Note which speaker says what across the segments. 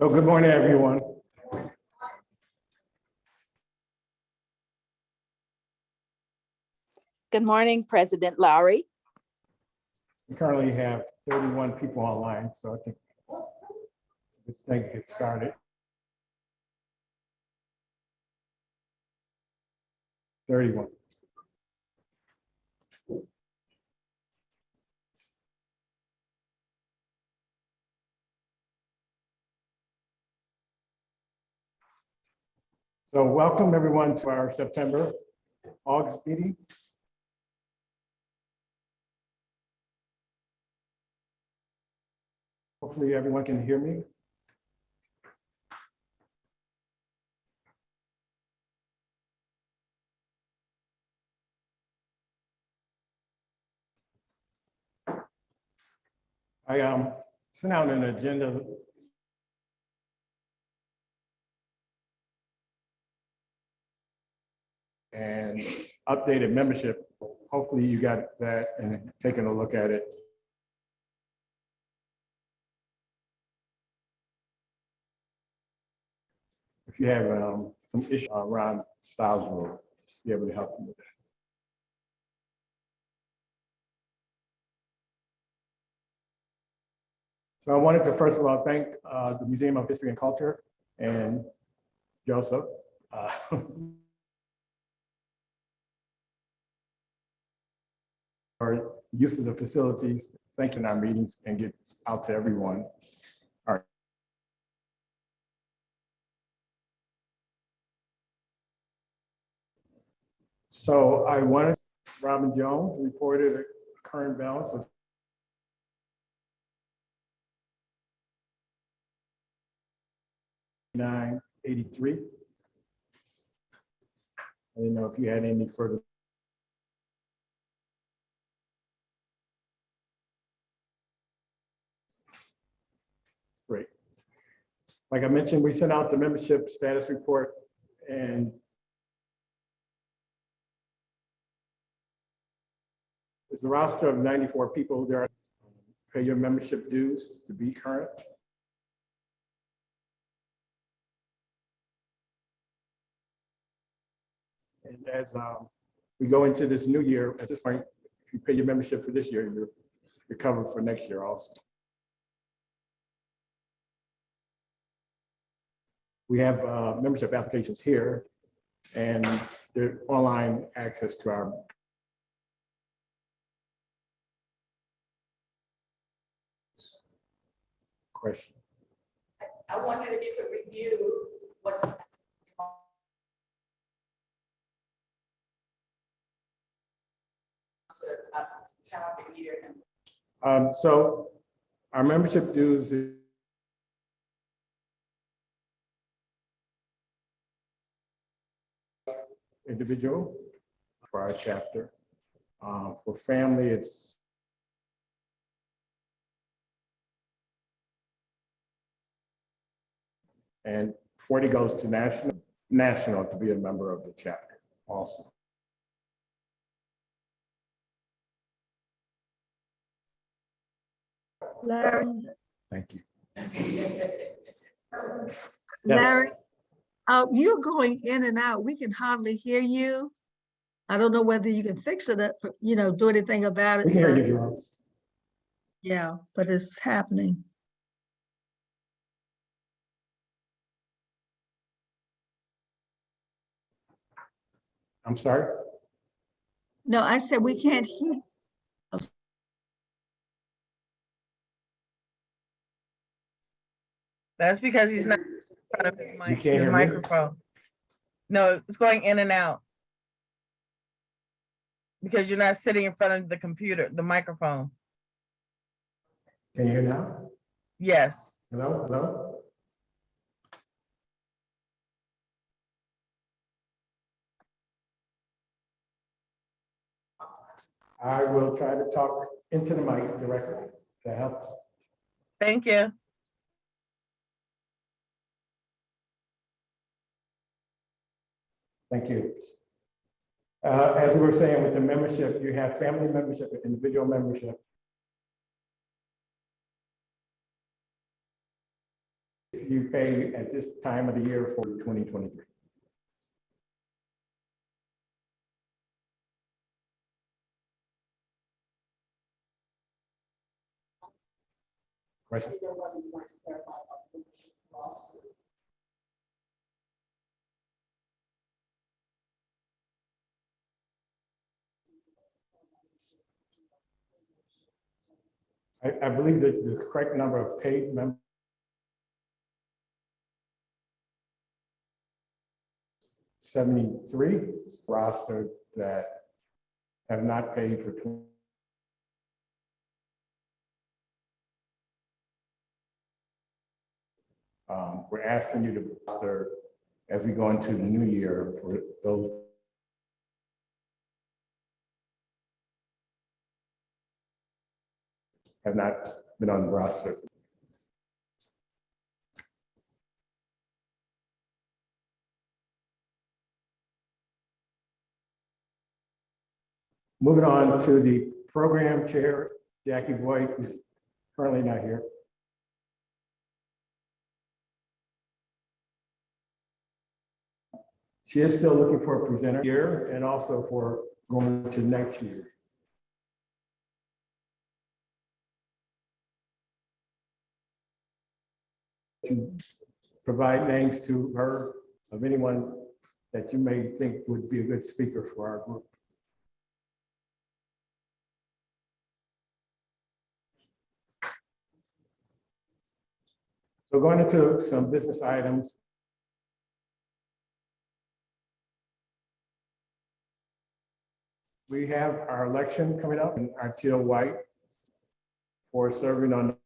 Speaker 1: So good morning, everyone.
Speaker 2: Good morning, President Lowry.
Speaker 1: We currently have 31 people online, so I think this thing get started. 31. So welcome everyone to our September August meeting. Hopefully everyone can hear me. I sent out an agenda and updated membership. Hopefully you got that and taken a look at it. If you have some issues around styles, we'll be able to help you with that. So I wanted to first of all thank the Museum of History and Culture and Joseph for use of the facilities, thanking our meetings and get out to everyone. All right. So I wanted Robin Jones reported a current balance of $983. I didn't know if you had any further. Great. Like I mentioned, we sent out the membership status report and it's a roster of 94 people. There are pay your membership dues to be current. And as we go into this new year, at this point, if you pay your membership for this year, you're covered for next year also. We have membership applications here and there's online access to our question.
Speaker 3: I wanted to get the review what's time of year.
Speaker 1: So our membership dues is individual for our chapter. For family, it's and 40 goes to national to be a member of the chapter also.
Speaker 4: Larry.
Speaker 1: Thank you.
Speaker 4: Larry, you're going in and out. We can hardly hear you. I don't know whether you can fix it, do anything about it.
Speaker 1: We can hear you, Jerome.
Speaker 4: Yeah, but it's happening.
Speaker 1: I'm sorry?
Speaker 4: No, I said we can't hear.
Speaker 5: That's because he's not in front of his microphone. No, it's going in and out. Because you're not sitting in front of the computer, the microphone.
Speaker 1: Can you hear now?
Speaker 5: Yes.
Speaker 1: Hello, hello? I will try to talk into the mic directly. That helps.
Speaker 5: Thank you.
Speaker 1: Thank you. As we were saying with the membership, you have family membership, individual membership. if you pay at this time of the year for 2023. Question? I believe that the correct number of paid members 73 roster that have not paid for 20. We're asking you to roster as we go into the new year for those. Have not been on the roster. Moving on to the program chair, Jackie Boyd, who's currently not here. She is still looking for a presenter here and also for going to next year. To provide names to her of anyone that you may think would be a good speaker for our group. So going into some business items. We have our election coming up and Arteal White for serving on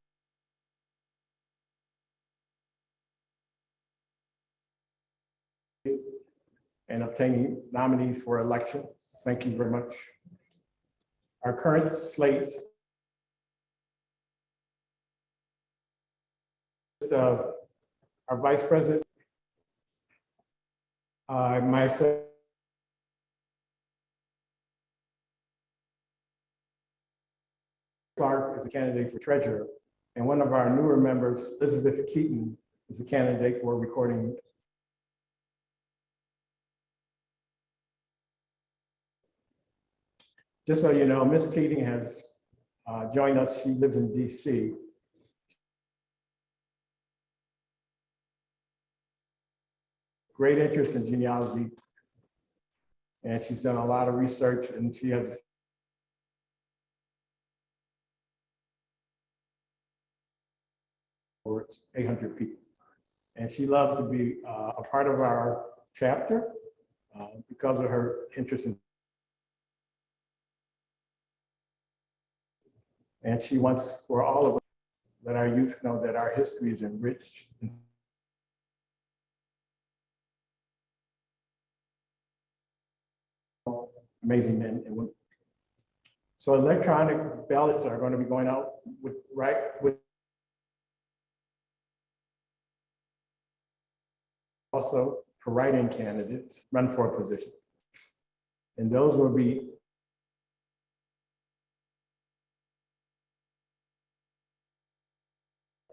Speaker 1: and obtaining nominees for election. Thank you very much. Our current slate of our vice president, myself, Clark is a candidate for treasurer, and one of our newer members, Elizabeth Keaton, is a candidate for recording. Just so you know, Ms. Keating has joined us. She lives in DC. Great interest in genealogy, and she's done a lot of research, and she has over 800 people. And she loves to be a part of our chapter because of her interest in. And she wants for all of us that our youth know that our history is enriched. Amazing men and women. So electronic ballots are going to be going out with also for write-in candidates run for a position. And those will be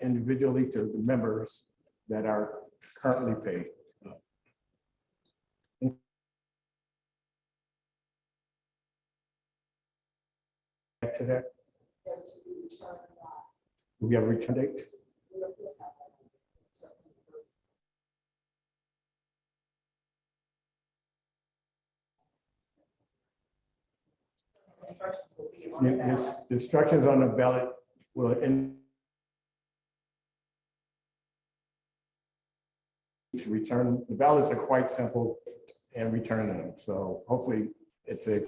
Speaker 1: individually to the members that are currently paid. Back to that. Do we have a return date? The instructions on the ballot will end to return. The ballots are quite simple and return them. So hopefully it's a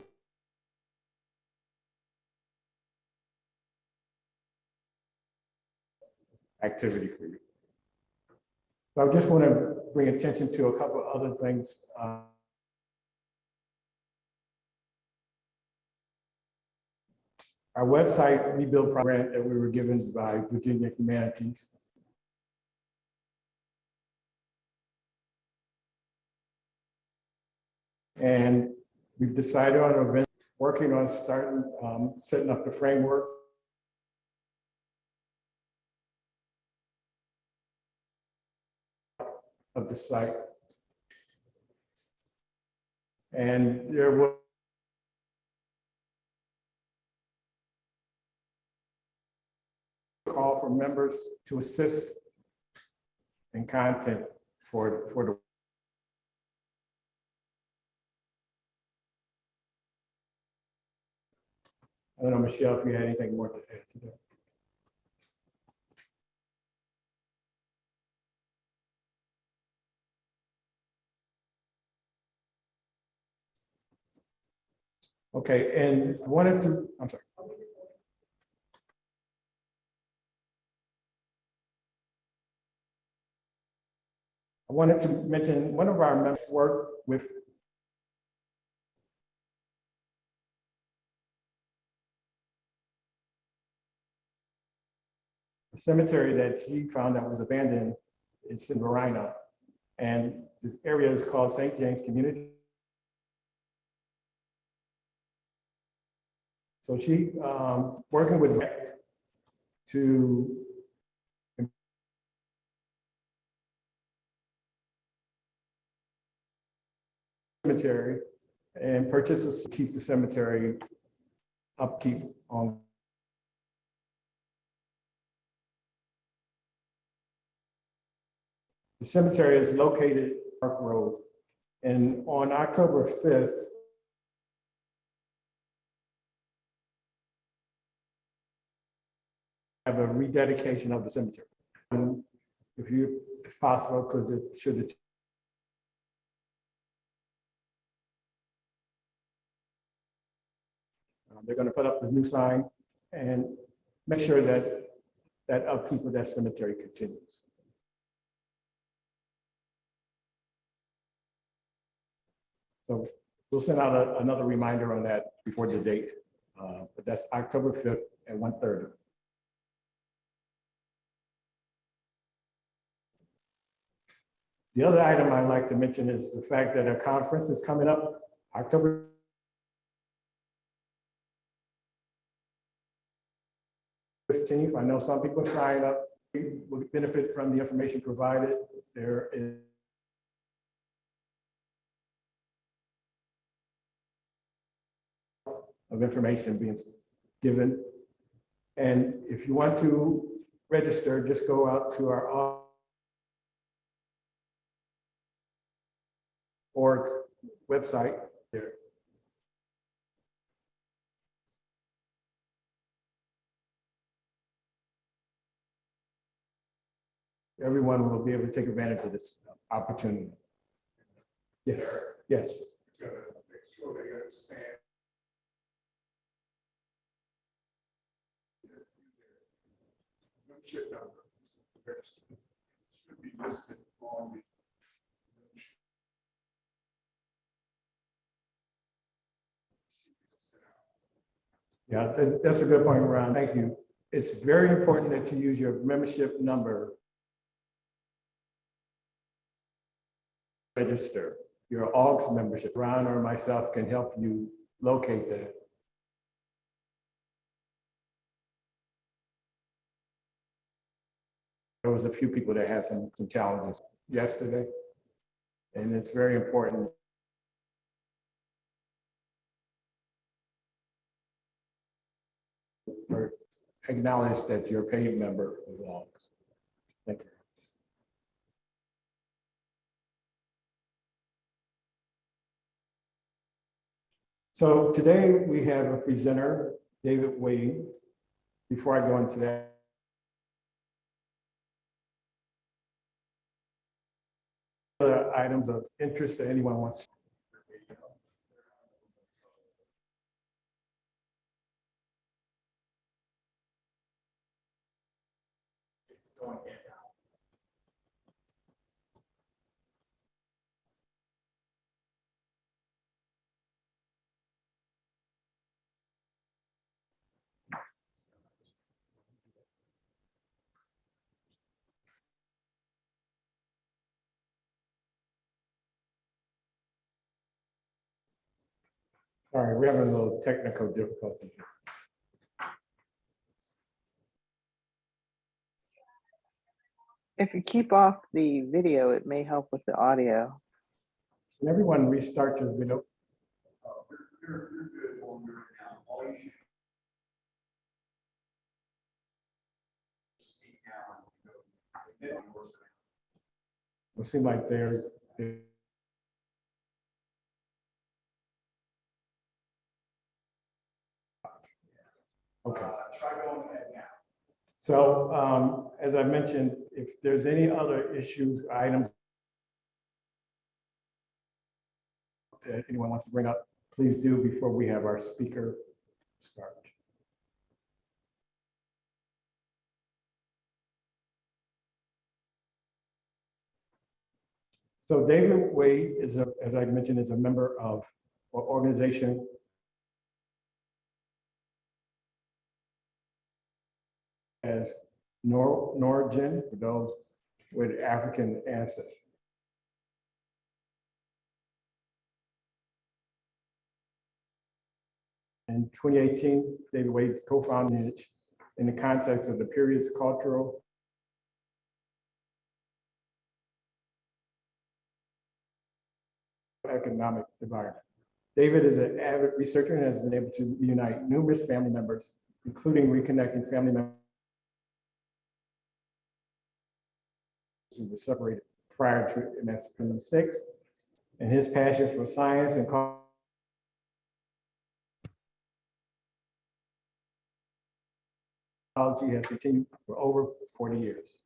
Speaker 1: activity for you. So I just want to bring attention to a couple of other things. Our website rebuild program that we were given by Virginia Humanities. And we've decided on an event, working on starting, setting up the framework. of the site. And there was a call for members to assist in content for the. I don't know, Michelle, if you had anything more to add to that. Okay, and I wanted to, I'm sorry. I wanted to mention one of our members worked with the cemetery that she found that was abandoned. It's in Verina, and this area is called St. James Community. So she working with to cemetery and purchases to keep the cemetery upkeep on. The cemetery is located Park Road, and on October 5th, have a rededication of the cemetery. And if you, if possible, should it. They're going to put up the new sign and make sure that that upkeep of that cemetery continues. So we'll send out another reminder on that before the date, but that's October 5th at 1:30. The other item I'd like to mention is the fact that a conference is coming up October 15th. I know some people sign up, will benefit from the information provided. There is of information being given. And if you want to register, just go out to our org website there. Everyone will be able to take advantage of this opportunity. Yes, yes.
Speaker 6: Make sure they understand. Membership number should be listed on the.
Speaker 1: Yeah, that's a good point, Ron. Thank you. It's very important that you use your membership number. Register your AAHGS membership. Ron or myself can help you locate that. There was a few people that had some challenges yesterday, and it's very important. Or acknowledge that you're a paid member of AAHGS. Thank you. So today we have a presenter, David Wade. Before I go into that, other items of interest that anyone wants.
Speaker 6: It's going in.
Speaker 1: Sorry, we're having a little technical difficulty here.
Speaker 7: If you keep off the video, it may help with the audio.
Speaker 1: Can everyone restart your video?
Speaker 6: You're good on your account. All you should speak now. And then yours.
Speaker 1: It seems like okay.
Speaker 6: Try going ahead now.
Speaker 1: So as I mentioned, if there's any other issues, items that anyone wants to bring up, please do before we have our speaker start. So David Wade is, as I mentioned, is a member of an organization as Norgen, for those with African ancestry. In 2018, David Wade co-founded it in the context of the period's cultural economic environment. David is an avid researcher and has been able to reunite numerous family members, including reconnecting family members who were separated prior to Emancipation 6, and his passion for science and technology has continued for over 40 years.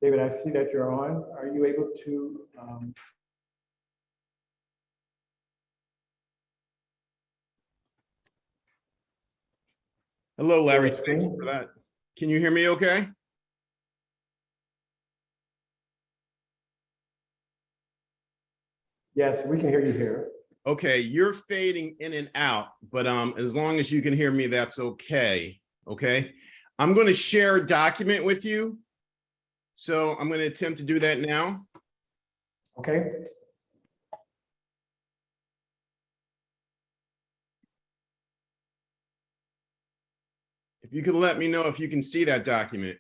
Speaker 1: David, I see that you're on. Are you able to
Speaker 8: Hello, Larry.
Speaker 1: share
Speaker 8: Thank you
Speaker 1: screen?
Speaker 8: for that. Can you hear me okay?
Speaker 1: Yes, we can hear you here.
Speaker 8: Okay, you're fading in and out, but as long as you can hear me, that's okay. Okay, I'm going to share a document with you. So I'm going to attempt to do that now.
Speaker 1: Okay.
Speaker 8: If you could let me know if you can see that document.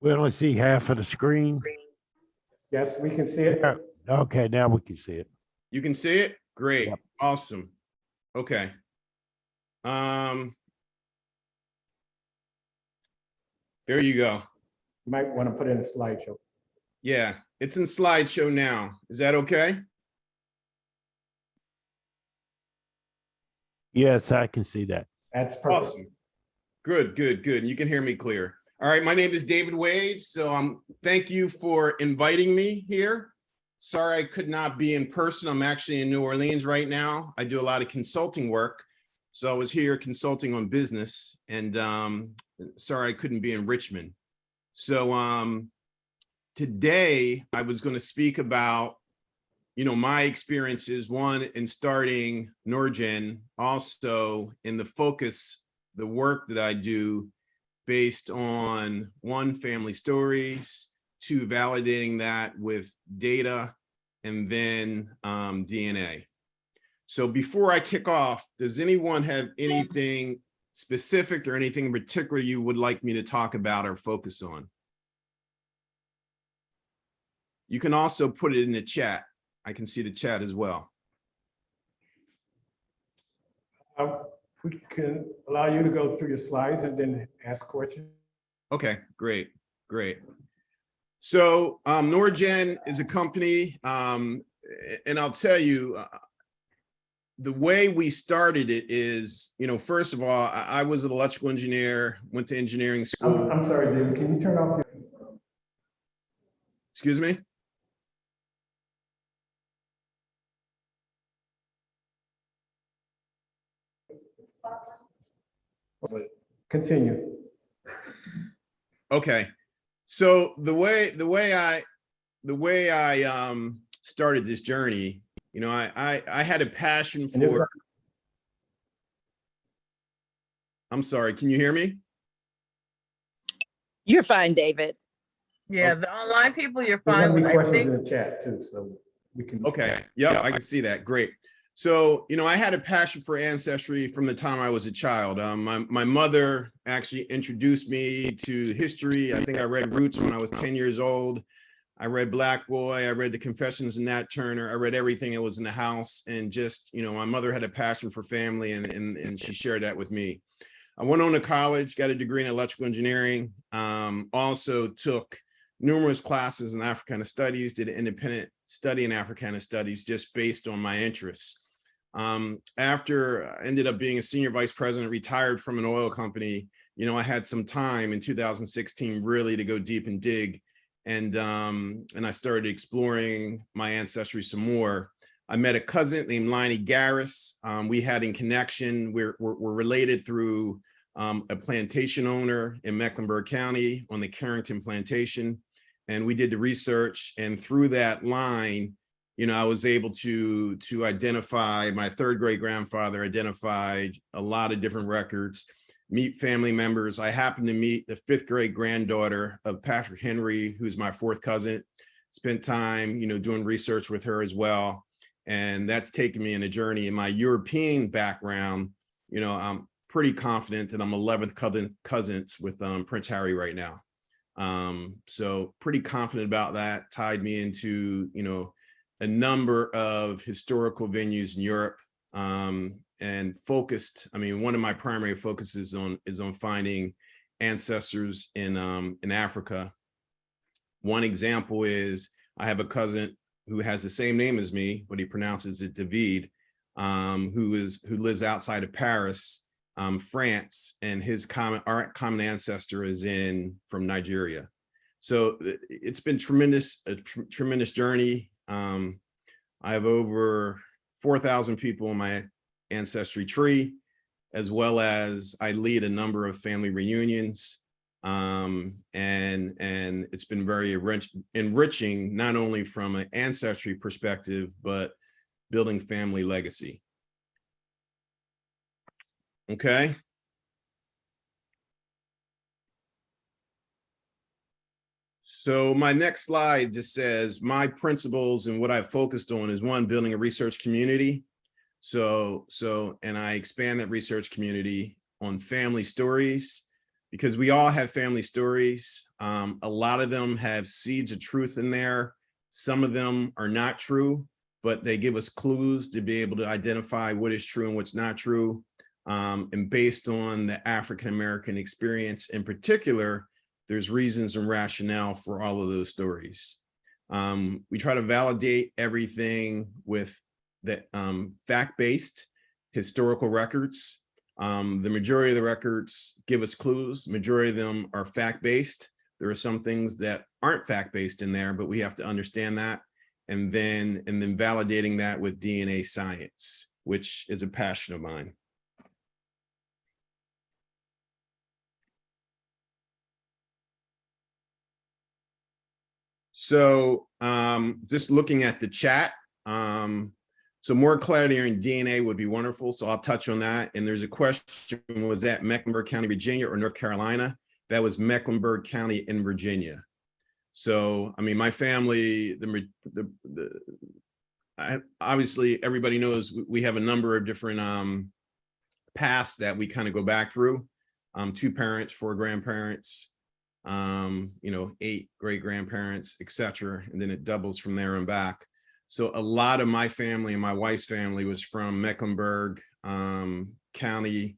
Speaker 9: We only see half of the screen.
Speaker 1: Yes, we can see it.
Speaker 9: Yeah. Okay, now we can see it.
Speaker 8: You can see it? Great.
Speaker 9: Yep.
Speaker 8: Awesome. Okay. There you go.
Speaker 1: You might want to put in a slideshow.
Speaker 8: Yeah, it's in slideshow now. Is that okay?
Speaker 9: Yes, I can see that.
Speaker 1: That's perfect.
Speaker 8: Awesome. Good, good, good. You can hear me clear. All right, my name is David Wade. So thank you for inviting me here. Sorry I could not be in person. I'm actually in New Orleans right now. I do a lot of consulting work. So I was here consulting on business, and sorry I couldn't be in Richmond. So today I was going to speak about, my experiences, one in starting Norgen, also in the focus, the work that I do based on one, family stories, two, validating that with data, and then DNA. So before I kick off, does anyone have anything specific or anything in particular you would like me to talk about or focus on? You can also put it in the chat. I can see the chat as well.
Speaker 1: We can allow you to go through your slides and then ask questions.
Speaker 8: Okay, great, great. So Norgen is a company, and I'll tell you, the way we started it is, first of all, I was an electrical engineer, went to engineering school.
Speaker 1: I'm sorry, David, can you turn off your?
Speaker 8: Excuse me?
Speaker 1: Continue.
Speaker 8: Okay. So the way I started this journey, I had a passion for. I'm sorry, can you hear me?
Speaker 2: You're fine, David.
Speaker 5: Yeah, the online people, you're
Speaker 1: There's
Speaker 5: fine
Speaker 1: gonna be
Speaker 5: with, I
Speaker 1: questions
Speaker 5: think.
Speaker 1: in the chat too, so we can.
Speaker 8: Okay, yeah, I can see that. Great. So, you know, I had a passion for ancestry from the time I was a child. My mother actually introduced me to history. I think I read Roots when I was 10 years old. I read Black Boy. I read the Confessions of Nat Turner. I read everything that was in the house. And just, you know, my mother had a passion for family, and she shared that with me. I went on to college, got a degree in electrical engineering, also took numerous classes in Africana studies, did an independent study in Africana studies just based on my interests. After I ended up being a senior vice president, retired from an oil company, you know, I had some time in 2016 really to go deep and dig. And I started exploring my ancestry some more. I met a cousin named Liney Garris. We had in connection, we're related through a plantation owner in Mecklenburg County on the Carrington Plantation. And we did the research, and through that line, you know, I was able to identify my third great grandfather, identified a lot of different records, meet family members. I happened to meet the fifth great granddaughter of Patrick Henry, who's my fourth cousin. Spent time, you know, doing research with her as well. And that's taken me in a journey. In my European background, you know, I'm pretty confident that I'm 11th cousins with Prince Harry right now. So pretty confident about that. Tied me into, you know, a number of historical venues in Europe, and focused. I mean, one of my primary focuses is on finding ancestors in Africa. One example is I have a cousin who has the same name as me, but he pronounces it David, who lives outside of Paris, France, and our common ancestor is from Nigeria. So it's been a tremendous journey. I have over 4,000 people in my ancestry tree, as well as I lead a number of family reunions. And it's been very enriching, not only from an ancestry perspective, but building family legacy. Okay. So my next slide just says my principles and what I've focused on is one, building a research community. And I expand that research community on family stories, because we all have family stories. A lot of them have seeds of truth in there. Some of them are not true, but they give us clues to be able to identify what is true and what's not true. And based on the African-American experience in particular, there's reasons and rationale for all of those stories. We try to validate everything with the fact-based historical records. The majority of the records give us clues. Majority of them are fact-based. There are some things that aren't fact-based in there, but we have to understand that. And then validating that with DNA science, which is a passion of mine. So just looking at the chat, so more clarity on DNA would be wonderful. So I'll touch on that. And there's a question, was that Mecklenburg County, Virginia or North Carolina? That was Mecklenburg County in Virginia. So, I mean, my family, obviously everybody knows we have a number of different paths that we kind of go back through. 2 parents, 4 grandparents, 8 great grandparents, etc. And then it doubles from there and back. So a lot of my family and my wife's family was from Mecklenburg County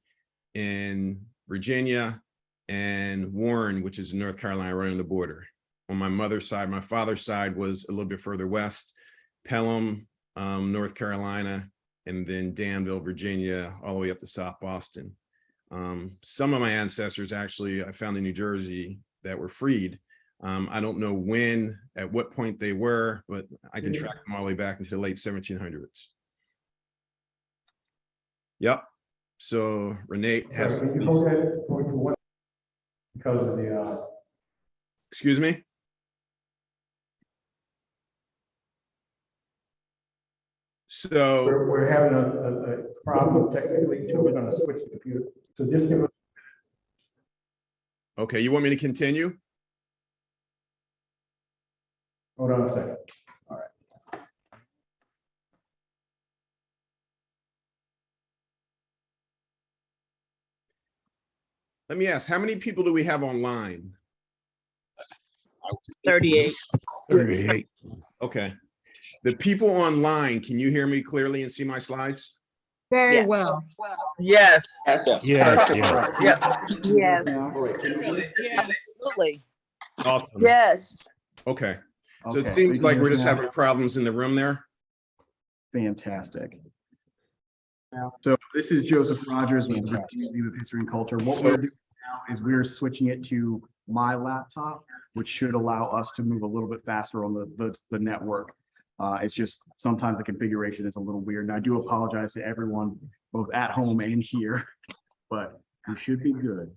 Speaker 8: in Virginia, and Warren, which is in North Carolina, right on the border. On my mother's side, my father's side was a little bit further west, Pelham, North Carolina, and then Danville, Virginia, all the way up to South Boston. Some of my ancestors actually I found in New Jersey that were freed. I don't know at what point they were, but I can track them all the way back into the late 1700s. Yep. So Renee has.
Speaker 1: Because of the.
Speaker 8: Excuse me? So.
Speaker 1: We're having a problem technically, so we're going to switch the computer. So just give us.
Speaker 8: Okay, you want me to continue?
Speaker 1: Hold on a second.
Speaker 8: let me ask, how many people do we have online?
Speaker 5: 38.
Speaker 9: 38.
Speaker 8: Okay. The people online, can you hear me clearly and see my slides?
Speaker 4: Very
Speaker 2: Yes.
Speaker 4: well.
Speaker 5: Yes.
Speaker 9: Yes, yeah.
Speaker 5: Yep.
Speaker 2: Yes.
Speaker 1: Yes.
Speaker 2: Absolutely.
Speaker 8: Awesome.
Speaker 2: Yes.
Speaker 8: Okay. So it
Speaker 1: Okay,
Speaker 8: seems
Speaker 1: you
Speaker 8: like
Speaker 1: can
Speaker 8: we're
Speaker 1: hear us
Speaker 8: just
Speaker 1: now?
Speaker 8: having problems in the room there.
Speaker 1: Fantastic. So this is Joseph Rogers with the Museum of History and Culture. What we're doing now is we're switching it to my laptop, which should allow us to move a little bit faster on the network. It's just sometimes the configuration is a little weird. And I do apologize to everyone, both at home and here, but we should be good.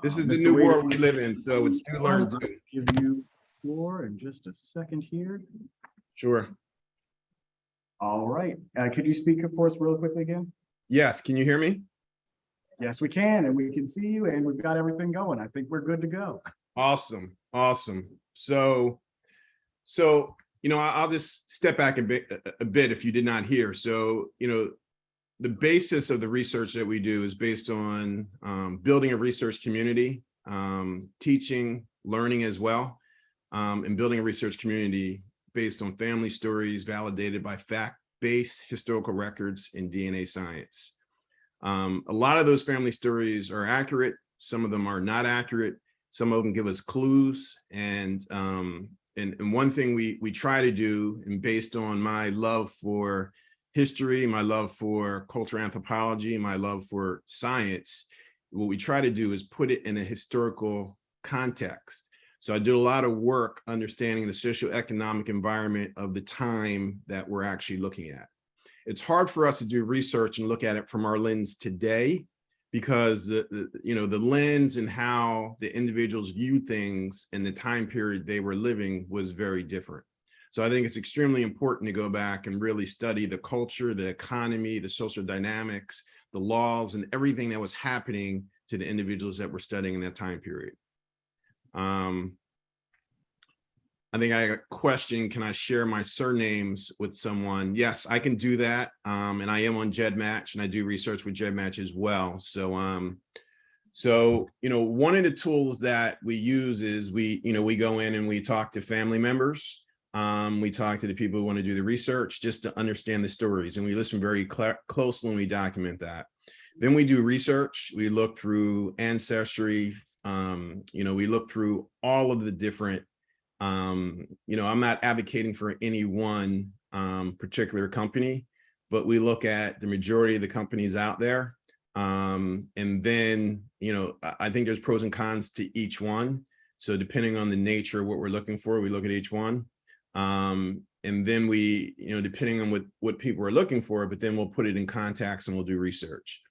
Speaker 8: This is the
Speaker 1: Mr.
Speaker 8: new
Speaker 1: Wade,
Speaker 8: world we live in, so it's to learn
Speaker 1: I'll
Speaker 8: too.
Speaker 1: give you the floor in just a second here.
Speaker 8: Sure.
Speaker 1: All right. Could you speak for us really quickly again?
Speaker 8: Yes, can you hear me?
Speaker 1: Yes, we can, and we can see you, and we've got everything going. I think we're good to go.
Speaker 8: Awesome. Awesome. So, I'll just step back a bit if you did not hear. So, the basis of the research that we do is based on building a research community, teaching, learning as well, and building a research community based on family stories validated by fact-based historical records in DNA science. A lot of those family stories are accurate. Some of them are not accurate. Some of them give us clues. And one thing we try to do, and based on my love for history, my love for cultural anthropology, my love for science, what we try to do is put it in a historical context. So I did a lot of work understanding the socioeconomic environment of the time that we're actually looking at. It's hard for us to do research and look at it from our lens today, because the lens and how the individuals viewed things in the time period they were living was very different. So I think it's extremely important to go back and really study the culture, the economy, the social dynamics, the laws, and everything that was happening to the individuals that we're studying in that time period. I think I got a question. Can I share my surnames with someone? Yes, I can do that. And I am on GEDmatch, and I do research with GEDmatch as well. So, one of the tools that we use is we go in and we talk to family members. We talk to the people who want to do the research just to understand the stories, and we listen very closely when we document that. Then we do research. We look through ancestry. We look through all of the different. I'm not advocating for any one particular company, but we look at the majority of the companies out there. And then, I think there's pros and cons to each one. So depending on the nature of what we're looking for, we look at each one. And then we, depending on what people are looking for, but then we'll put it in context and we'll do research.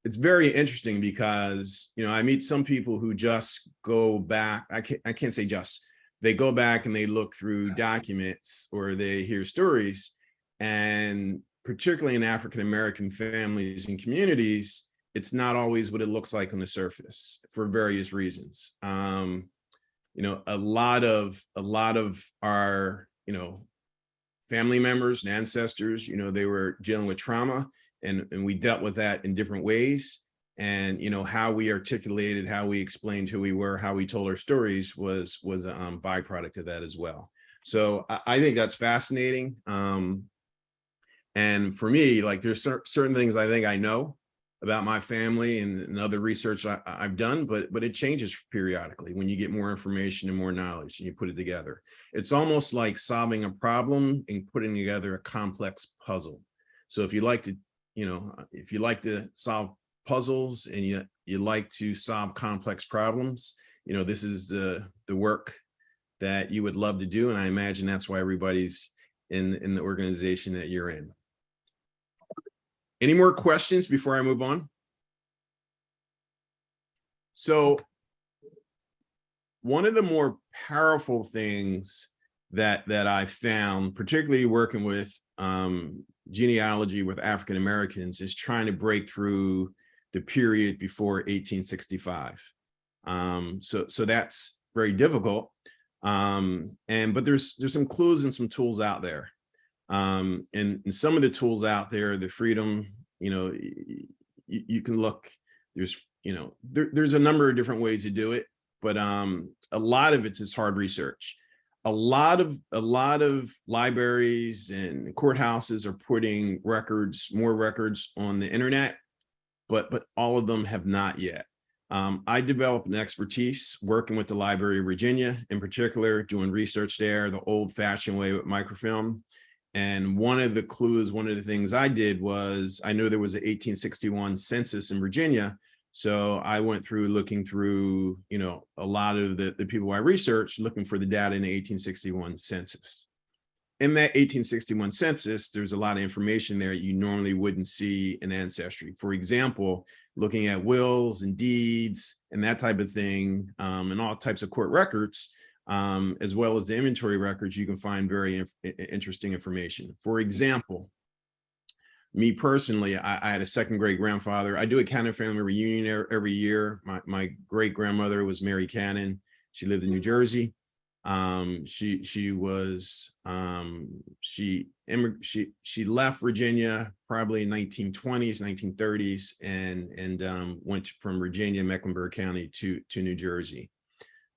Speaker 8: It's very interesting because, I meet some people who just go back. I can't say just, they go back and they look through documents or they hear stories, and particularly in African-American families and communities, it's not always what it looks like on the surface for various reasons. A lot of our, family members and ancestors, they were dealing with trauma, and we dealt with that in different ways. And how we articulated, how we explained who we were, how we told our stories was a byproduct of that as well. So I think that's fascinating. And for me, like, there's certain things I think I know about my family and other research I've done, but it changes periodically when you get more information and more knowledge and you put it together. It's almost like solving a problem and putting together a complex puzzle. So if you like to solve puzzles and you like to solve complex problems, this is the work that you would love to do. And I imagine that's why everybody's in the organization that you're in. Any more questions before I move on? So one of the more powerful things that I found, particularly working with genealogy with African Americans, is trying to break through the period before 1865. So that's very difficult. But there's some clues and some tools out there. And some of the tools out there, the freedom, you can look there's, there's a number of different ways to do it, but a lot of it's just hard research. A lot of libraries and courthouses are putting more records on the internet, but all of them have not yet. I developed an expertise working with the Library of Virginia, in particular, doing research there the old-fashioned way with microfilm. And one of the things I did was, I knew there was an 1861 census in Virginia. So I went through looking through, a lot of the people I researched, looking for the data in the 1861 census. In that 1861 census, there's a lot of information there you normally wouldn't see in Ancestry. For example, looking at wills and deeds and that type of thing, and all types of court records, as well as the inventory records, you can find very interesting information. For example, me personally, I had a second great grandfather. I do a Cannon family reunion every year. My great grandmother was Mary Cannon. She lived in New Jersey. She left Virginia probably in 1920s, 1930s, and went from Virginia, Mecklenburg County to New Jersey.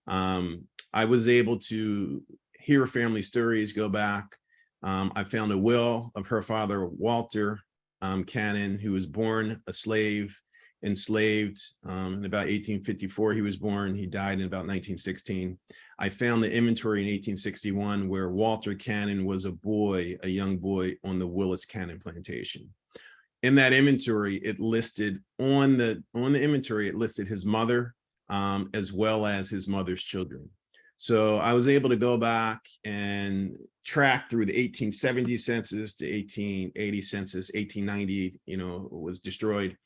Speaker 8: I was able to hear family stories go back. I found a will of her father, Walter Cannon, who was born a slave, enslaved in about 1854. He was born. He died in about 1916. I found the inventory in 1861 where Walter Cannon was a young boy on the Willis Cannon plantation. In that inventory, it listed on the inventory, it listed his mother as well as his mother's children. So I was able to go back and track through the 1870 census, the 1880 census, 1890, was destroyed,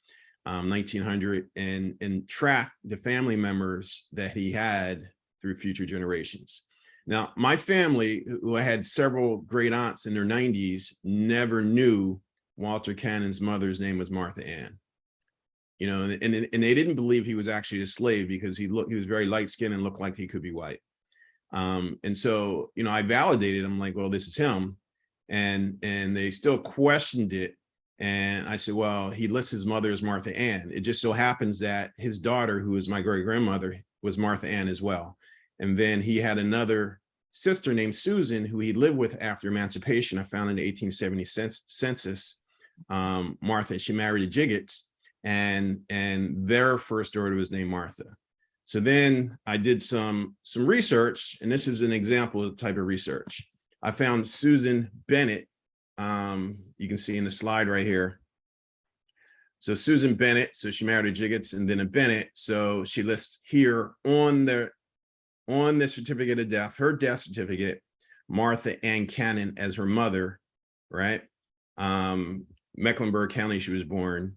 Speaker 8: 1900, and track the family members that he had through future generations. Now, my family, who I had several great aunts in their 90s, never knew Walter Cannon's mother's name was Martha Ann. And they didn't believe he was actually a slave because he was very light skinned and looked like he could be white. And so, I validated, I'm like, well, this is him. And they still questioned it. And I said, well, he lists his mother as Martha Ann. It just so happens that his daughter, who was my great grandmother, was Martha Ann as well. And then he had another sister named Susan, who he lived with after emancipation. I found in the 1870 census, Martha, she married a Jiggets, and their first daughter was named Martha. So then I did some research, and this is an example of the type of research. I found Susan Bennett. You can see in the slide right here. So Susan Bennett, so she married a Jiggets and then a Bennett. So she lists here on the certificate of death, her death certificate, Martha Ann Cannon as her mother, right? Mecklenburg County she was born.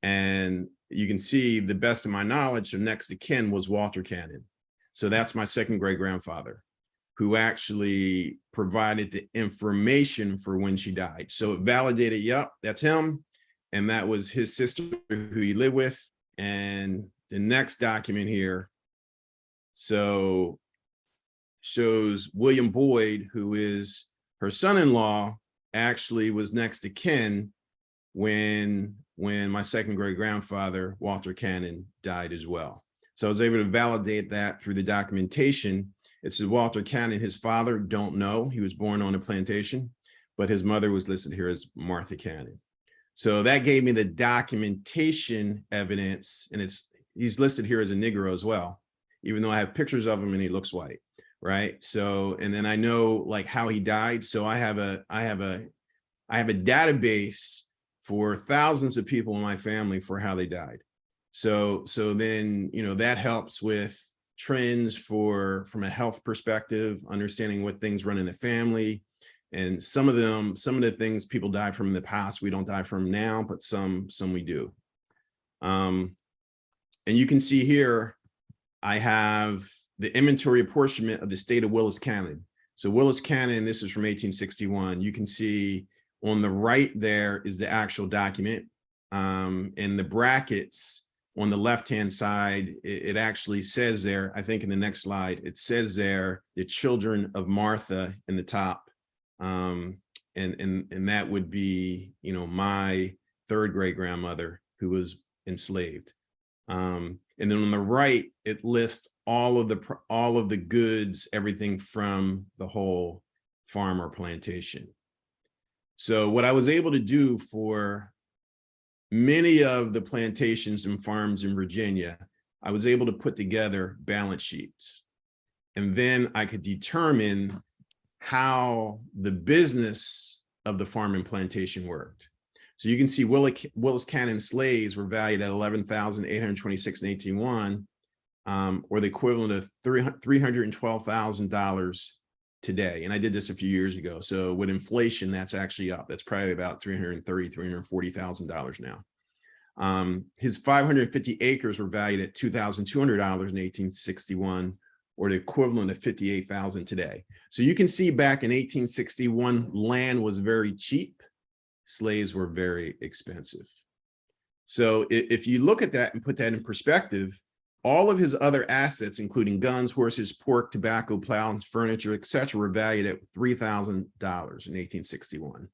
Speaker 8: And you can see, the best of my knowledge, the next of kin was Walter Cannon. So that's my second great grandfather, who actually provided the information for when she died. So it validated, yep, that's him. And that was his sister who he lived with. And the next document here, so shows William Boyd, who is her son-in-law, actually was next of kin when my second great grandfather, Walter Cannon, died as well. So I was able to validate that through the documentation. It says Walter Cannon, his father, don't know. He was born on a plantation, but his mother was listed here as Martha Cannon. So that gave me the documentation evidence, and he's listed here as a Negro as well, even though I have pictures of him and he looks white, right? So, and then I know like how he died. So I have a database for thousands of people in my family for how they died. So then, that helps with trends from a health perspective, understanding what things run in the family. And some of the things people die from in the past, we don't die from now, but some we do. And you can see here, I have the inventory apportionment of the state of Willis Cannon. So Willis Cannon, this is from 1861. You can see on the right there is the actual document. In the brackets on the left-hand side, it actually says there, I think in the next slide, it says there, the children of Martha in the top. And that would be, my third great grandmother who was enslaved. And then on the right, it lists all of the goods, everything from the whole farm or plantation. So what I was able to do for many of the plantations and farms in Virginia, I was able to put together balance sheets. And then I could determine how the business of the farm and plantation worked. So you can see Willis Cannon sleighs were valued at $11,826 in 1801, or the equivalent of $312,000 today. And I did this a few years ago. So with inflation, that's actually up. That's probably about $340,000 now. His 550 acres were valued at $2,200 in 1861, or the equivalent of $58,000 today. So you can see back in 1861, land was very cheap. Sleighs were very expensive. So if you look at that and put that in perspective, all of his other assets, including guns, horses, pork, tobacco, plows, furniture, etc., were valued at $3,000 in 1861,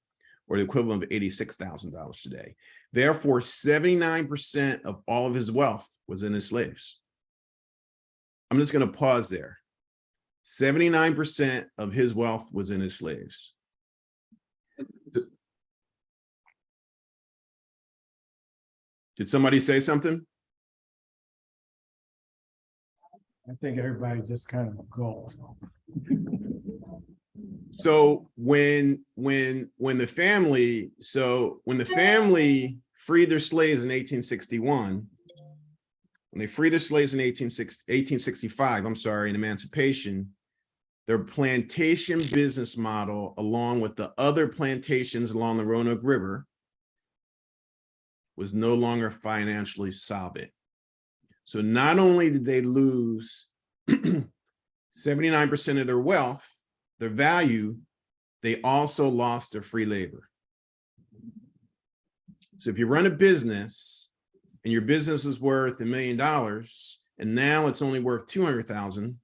Speaker 8: or the equivalent of $86,000 today. Therefore, 79% of all of his wealth was in his slaves. I'm just going to pause there. 79% of his wealth was in his slaves. Did somebody say something?
Speaker 9: I think everybody just kind of gulped.
Speaker 8: So when the family freed their slaves in 1861, when they freed their slaves in 1865, I'm sorry, in emancipation, their plantation business model, along with the other plantations along the Roanoke River, was no longer financially solvent. So not only did they lose 79% of their wealth, their value, they also lost their free labor. So if you run a business and your business is worth $1 million and now it's only worth 200,000,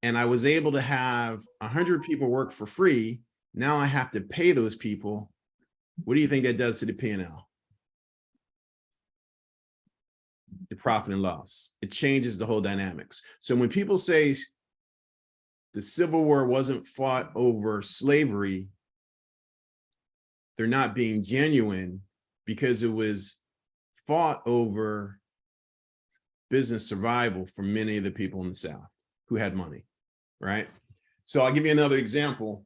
Speaker 8: and I was able to have 100 people work for free, now I have to pay those people. What do you think that does to the P&L? The profit and loss. It changes the whole dynamics. So when people say the Civil War wasn't fought over slavery, they're not being genuine, because it was fought over business survival for many of the people in the South who had money, right? So I'll give you another example.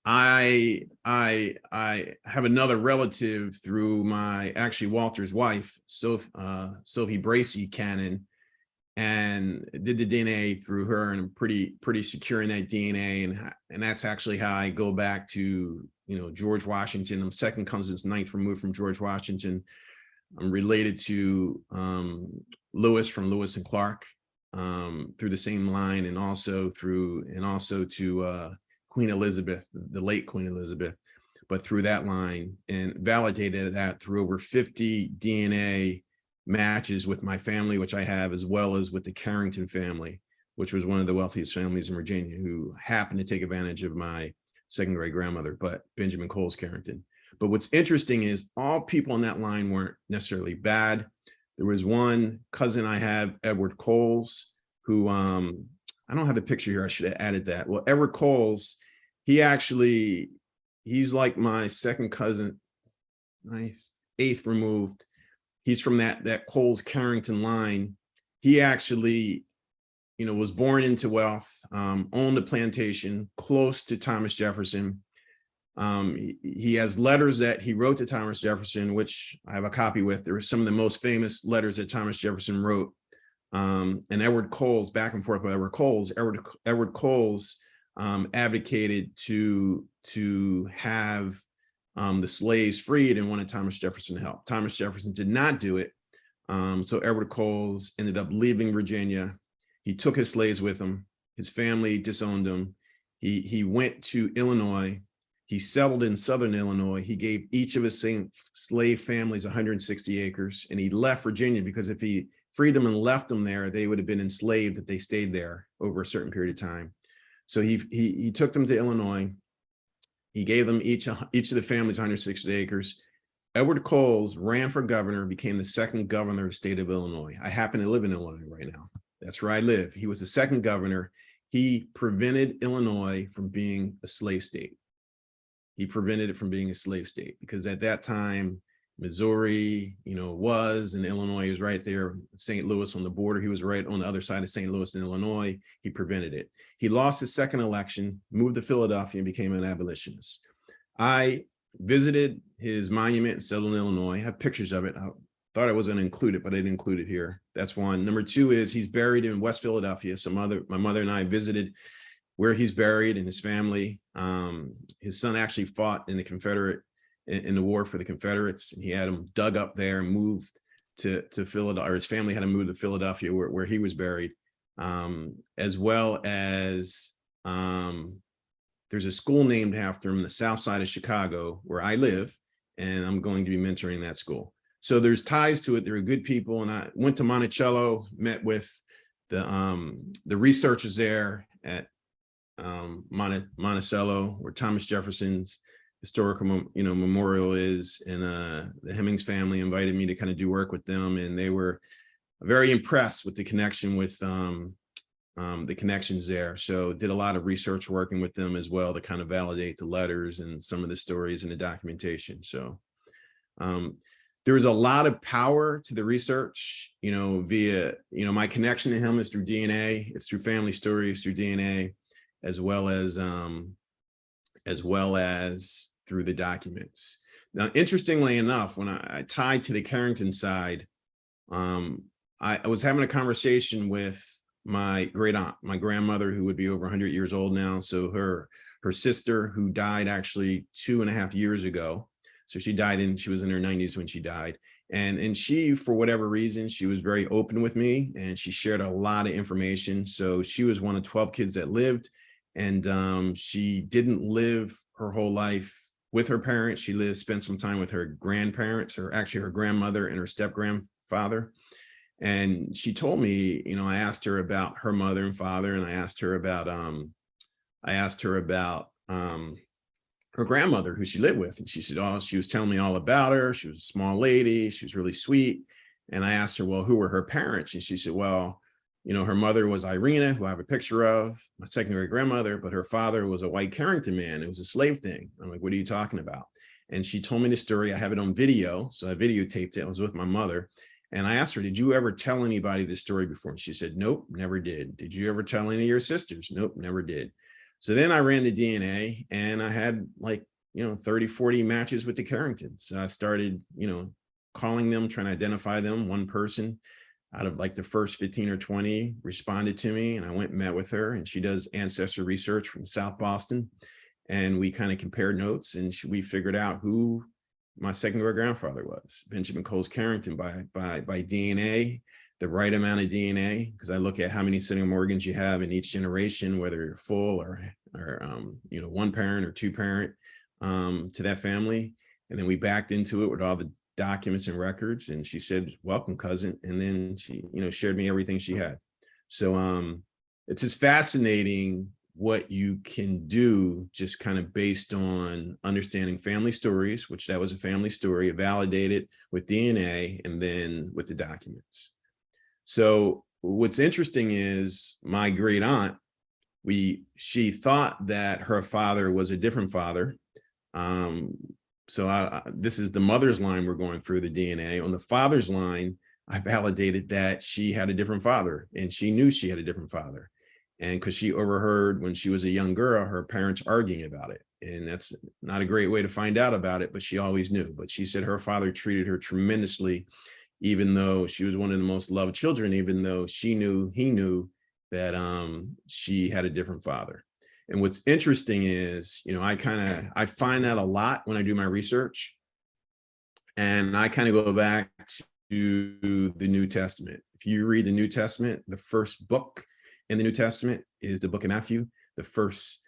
Speaker 8: I have another relative through Walter's wife, Sophie Bracy Cannon, and did the DNA through her, and I'm pretty secure in that DNA, and that's actually how I go back to George Washington. I'm second cousins, ninth removed from George Washington. I'm related to Lewis from Lewis and Clark through the same line, and also to Queen Elizabeth, the late Queen Elizabeth, but through that line, and validated that through over 50 DNA matches with my family, which I have, as well as with the Carrington family, which was one of the wealthiest families in Virginia, who happened to take advantage of my second great grandmother, but Benjamin Coles Carrington. But what's interesting is all people in that line weren't necessarily bad. There was one cousin I have, Edward Coles, who I don't have the picture here. I should have added that. Well, Edward Coles, he's like my second cousin, my eighth removed. He's from that Coles Carrington line. He actually, was born into wealth, owned a plantation close to Thomas Jefferson. He has letters that he wrote to Thomas Jefferson, which I have a copy with. There were some of the most famous letters that Thomas Jefferson wrote. And Edward Coles, back and forth with Edward Coles. Edward Coles advocated to have the slaves freed and wanted Thomas Jefferson to help. Thomas Jefferson did not do it. So Edward Coles ended up leaving Virginia. He took his slaves with him. His family disowned him. He went to Illinois. He settled in Southern Illinois. He gave each of his slave families 160 acres, and he left Virginia because if he freed them and left them there, they would have been enslaved if they stayed there over a certain period of time. So he took them to Illinois. He gave them each of the families 160 acres. Edward Coles ran for governor, became the second governor of the state of Illinois. I happen to live in Illinois right now. That's where I live. He was the second governor. He prevented Illinois from being a slave state. He prevented it from being a slave state because at that time, Missouri, was, and Illinois was right there, St. Louis on the border. He was right on the other side of St. Louis in Illinois. He prevented it. He lost his second election, moved to Philadelphia and became an abolitionist. I visited his monument in Southern Illinois. I have pictures of it. I thought I was going to include it, but I didn't include it here. That's one. Number two is he's buried in West Philadelphia. My mother and I visited where he's buried and his family. His son actually fought in the war for the Confederates. He had him dug up there and moved to Philadelphia, or his family had him move to Philadelphia where he was buried, as well as there's a school named after him in the south side of Chicago where I live, and I'm going to be mentoring that school. So there's ties to it. There are good people, and I went to Monticello, met with the researchers there at Monticello, where Thomas Jefferson's historical memorial is, and the Hemmings family invited me to kind of do work with them, and they were very impressed with the connection with the connections there. So did a lot of research working with them as well to kind of validate the letters and some of the stories and the documentation. So there was a lot of power to the research, via, my connection to him is through DNA, it's through family stories, through DNA, as well as through the documents. Now, interestingly enough, when I tied to the Carrington side, I was having a conversation with my great aunt, my grandmother, who would be over 100 years old now. So her sister, who died actually 2.5 years ago. So she was in her 90s when she died. And she, for whatever reason, she was very open with me and she shared a lot of information. So she was one of 12 kids that lived, and she didn't live her whole life with her parents. She spent some time with her grandparents, or actually her grandmother and her step grandfather. And she told me, I asked her about her mother and father, and I asked her about her grandmother, who she lived with. And she said, she was telling me all about her. She was a small lady. She was really sweet. And I asked her, well, who were her parents? And she said, well, her mother was Irina, who I have a picture of, my second great grandmother, but her father was a white Carrington man. It was a slave thing. I'm like, what are you talking about? And she told me the story. I have it on video. So I videotaped it. I was with my mother. And I asked her, did you ever tell anybody this story before? And she said, nope, never did. Did you ever tell any of your sisters? Nope, never did. So then I ran the DNA, and I had 30, 40 matches with the Carringtons. So I started, calling them, trying to identify them. One person out of the first 15 or 20 responded to me, and I went and met with her, and she does ancestry research from South Boston. And we kind of compared notes, and we figured out who my second great grandfather was, Benjamin Coles Carrington, by DNA, the right amount of DNA, because I look at how many single organs you have in each generation, whether you're full or one parent or two parent to that family. And then we backed into it with all the documents and records, and she said, welcome, cousin. And then she, shared me everything she had. So it's just fascinating what you can do just kind of based on understanding family stories, which that was a family story, validated with DNA and then with the documents. So what's interesting is my great aunt, she thought that her father was a different father. This is the mother's line we're going through, the DNA. On the father's line, I validated that she had a different father, and she knew she had a different father. And because she overheard when she was a young girl, her parents arguing about it. And that's not a great way to find out about it, but she always knew. But she said her father treated her tremendously, even though she was one of the most loved children, even though he knew that she had a different father. And what's interesting is, I find that a lot when I do my research. And I kind of go back to the New Testament. If you read the New Testament, the first book in the New Testament is the book of Matthew. The first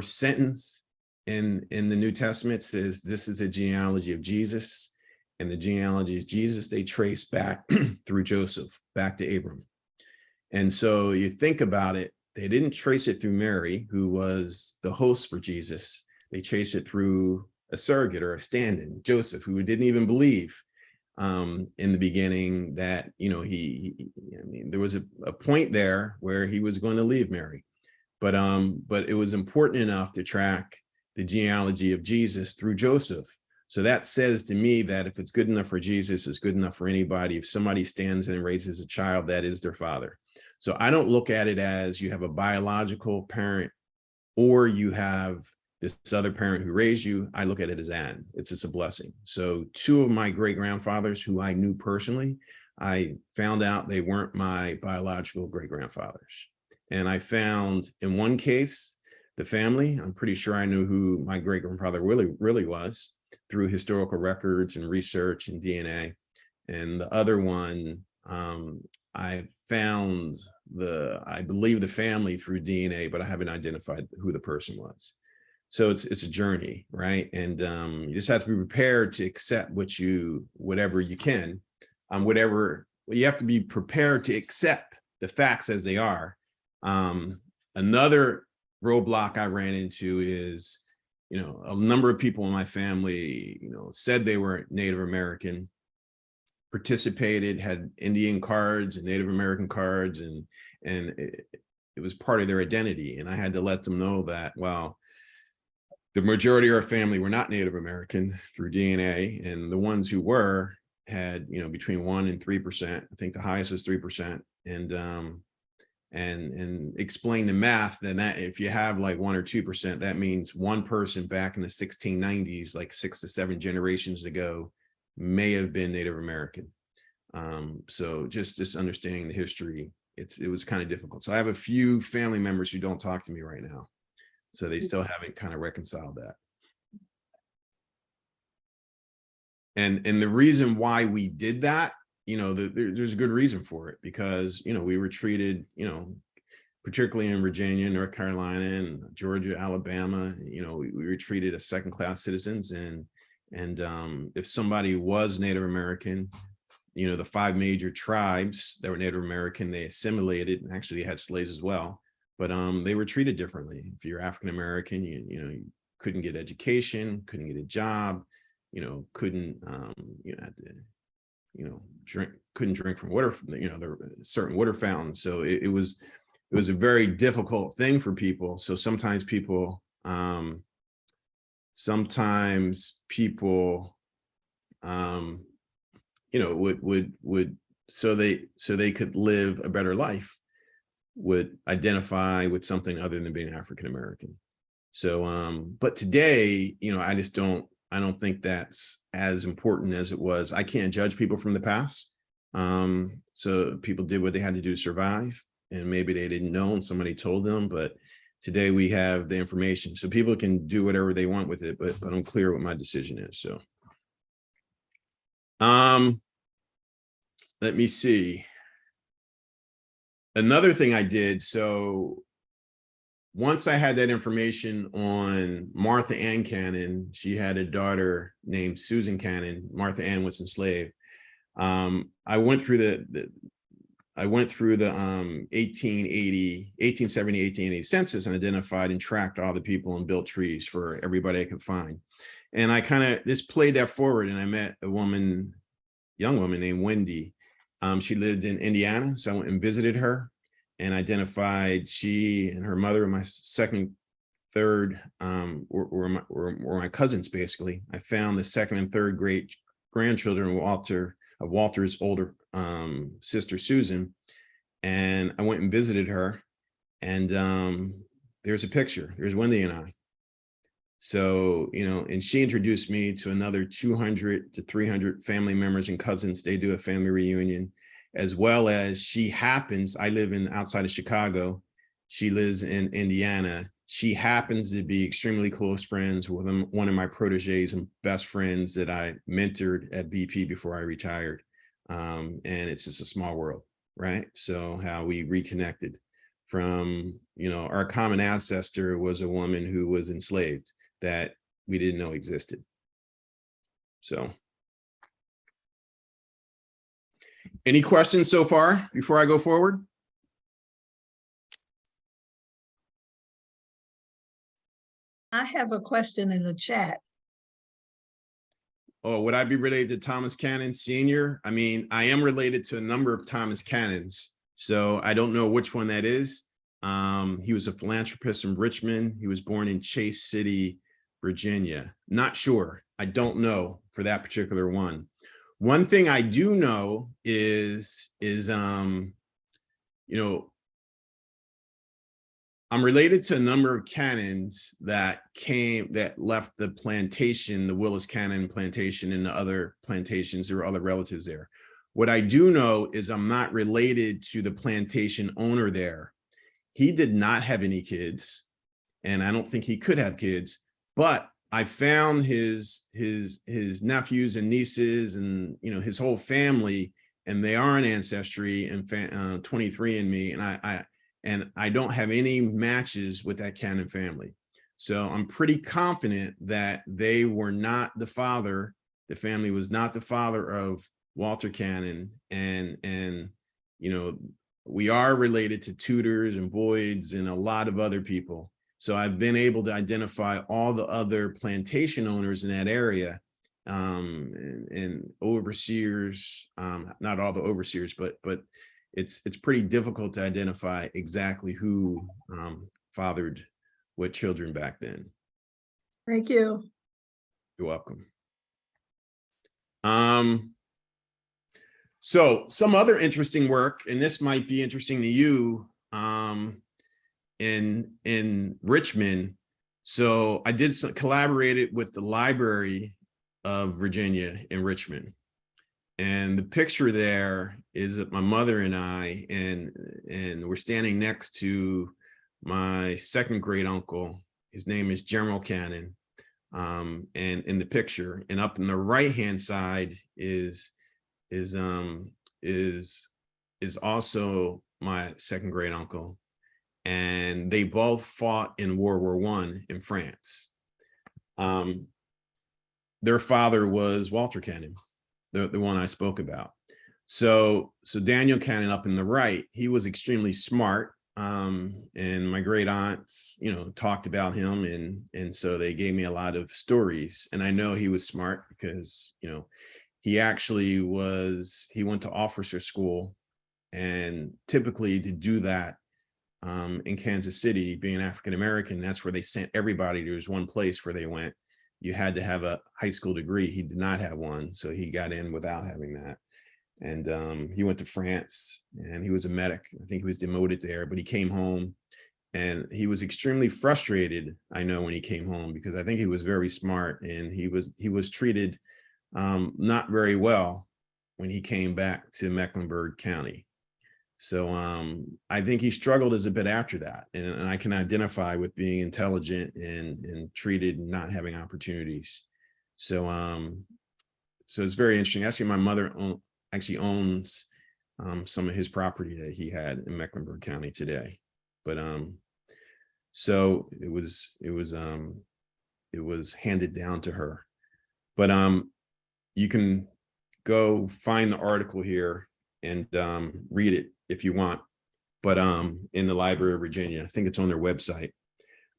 Speaker 8: sentence in the New Testament says, this is a genealogy of Jesus. And the genealogy of Jesus, they trace back through Joseph, back to Abram. And so you think about it, they didn't trace it through Mary, who was the host for Jesus. They traced it through a surrogate or a stand-in, Joseph, who didn't even believe in the beginning that, I mean, there was a point there where he was going to leave Mary, but it was important enough to track the genealogy of Jesus through Joseph. So that says to me that if it's good enough for Jesus, it's good enough for anybody. If somebody stands and raises a child, that is their father. So I don't look at it as you have a biological parent or you have this other parent who raised you. I look at it as it's just a blessing. So two of my great grandfathers who I knew personally, I found out they weren't my biological great grandfathers. And I found in one case, the family, I'm pretty sure I knew who my great grandfather really was through historical records and research and DNA. And the other one, I found I believe the family through DNA, but I haven't identified who the person was. So it's a journey, right? And you just have to be prepared to accept whatever you can, you have to be prepared to accept the facts as they are. Another roadblock I ran into is, a number of people in my family, said they were Native American, participated, had Indian cards and Native American cards, and it was part of their identity. And I had to let them know that, well, the majority of our family were not Native American through DNA, and the ones who were had, between 1% and 3%. I think the highest was 3%. And explain the math, then that if you have like 1 or 2%, that means one person back in the 1690s, like 6 to 7 generations ago, may have been Native American. So just understanding the history, it was kind of difficult. So I have a few family members who don't talk to me right now. So they still haven't kind of reconciled that. And the reason why we did that, there's a good reason for it, because, we were treated, particularly in Virginia, North Carolina, and Georgia, Alabama, we were treated as second-class citizens. And if somebody was Native American, the 5 major tribes that were Native American, they assimilated, and actually had slaves as well, but they were treated differently. If you're African American, you couldn't get education, couldn't get a job, couldn't couldn't drink from water, there were certain water fountains. So it was a very difficult thing for people. So sometimes people would so they could live a better life, would identify with something other than being African American. So but today, I don't think that's as important as it was. I can't judge people from the past. So people did what they had to do to survive, and maybe they didn't know and somebody told them, but today we have the information, so people can do whatever they want with it, but I'm clear what my decision is. So let me see. Another thing I did, so once I had that information on Martha Ann Cannon, she had a daughter named Susan Cannon. Martha Ann was enslaved. I went through the 1870 census and identified and tracked all the people and built trees for everybody I could find. And I kind of just played that forward, and I met a young woman named Wendy. She lived in Indiana, so I went and visited her and identified she and her mother, my second, third, were my cousins, basically. I found the second and third great grandchildren of Walter's older sister, Susan, and I went and visited her, and there's a picture. There's Wendy and I. So, and she introduced me to another 200 to 300 family members and cousins. They do a family reunion, as well as I live outside of Chicago. She lives in Indiana. She happens to be extremely close friends with one of my proteges and best friends that I mentored at BP before I retired. And it's just a small world, right? So how we reconnected from, our common ancestor was a woman who was enslaved that we didn't know existed. So any questions so far before I go forward?
Speaker 4: I have a question in the chat.
Speaker 8: Oh, would I be related to Thomas Cannon Sr.? I mean, I am related to a number of Thomas Cannons, so I don't know which one that is. He was a philanthropist from Richmond. He was born in Chase City, Virginia. Not sure. I don't know for that particular one. One thing I do know is you know, I'm related to a number of Cannons that left the plantation, the Willis Cannon plantation, and the other plantations. There were other relatives there. What I do know is I'm not related to the plantation owner there. He did not have any kids, and I don't think he could have kids, but I found his nephews and nieces and, you know, his whole family, and they are on Ancestry and 23andMe, and I don't have any matches with that Cannon family. So I'm pretty confident that they were not the father. The family was not the father of Walter Cannon. And you know, we are related to Tudors and Boyds and a lot of other people. So I've been able to identify all the other plantation owners in that area, and overseers, not all the overseers, but it's pretty difficult to identify exactly who fathered what children back then.
Speaker 4: Thank you.
Speaker 8: You're welcome. So some other interesting work, and this might be interesting to you, in Richmond. So I collaborated with the Library of Virginia in Richmond. And the picture there is of my mother and I, and we're standing next to my second great uncle. His name is General Cannon. And in the picture, and up in the right-hand side is also my second great uncle. And they both fought in World War I in France. Their father was Walter Cannon, the one I spoke about. So Daniel Cannon up in the right, he was extremely smart. And my great aunts, you know, talked about him, and so they gave me a lot of stories. And I know he was smart because, you know, he went to officer school, and typically to do that in Kansas City, being African-American, that's where they sent everybody. There was one place where they went. You had to have a high school degree. He did not have one, so he got in without having that. And he went to France, and he was a medic. I think he was demoted there, but he came home, and he was extremely frustrated, I know, when he came home, because I think he was very smart, and he was treated not very well when he came back to Mecklenburg County. So I think he struggled as a bit after that, and I can identify with being intelligent and treated and not having opportunities. So so it's very interesting. Actually, my mother actually owns some of his property that he had in Mecklenburg County today. But so it was handed down to her. But you can go find the article here and read it if you want, but in the Library of Virginia. I think it's on their website.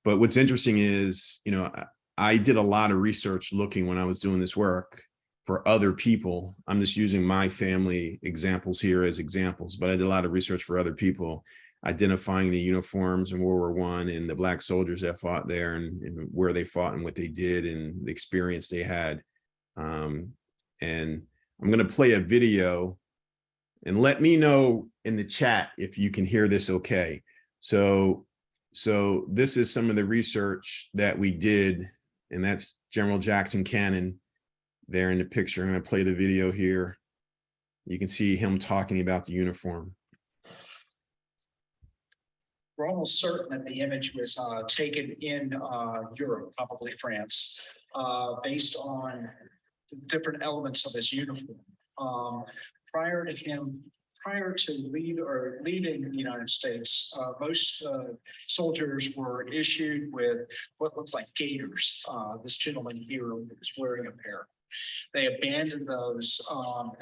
Speaker 8: But what's interesting is, you know, I did a lot of research looking when I was doing this work for other people. I'm just using my family examples here as examples, but I did a lot of research for other people, identifying the uniforms in World War I and the Black soldiers that fought there, and where they fought and what they did and the experience they had. And I'm going to play a video, and let me know in the chat if you can hear this okay. So this is some of the research that we did, and that's General Jackson Cannon there in the picture. I'm going to play the video here. You can see him talking about the uniform.
Speaker 10: We're almost certain that the image was taken in Europe, probably France, based on different elements of his uniform. Prior to leaving the United States, most soldiers were issued with what looked like gaiters. This gentleman here is wearing a pair. They abandoned those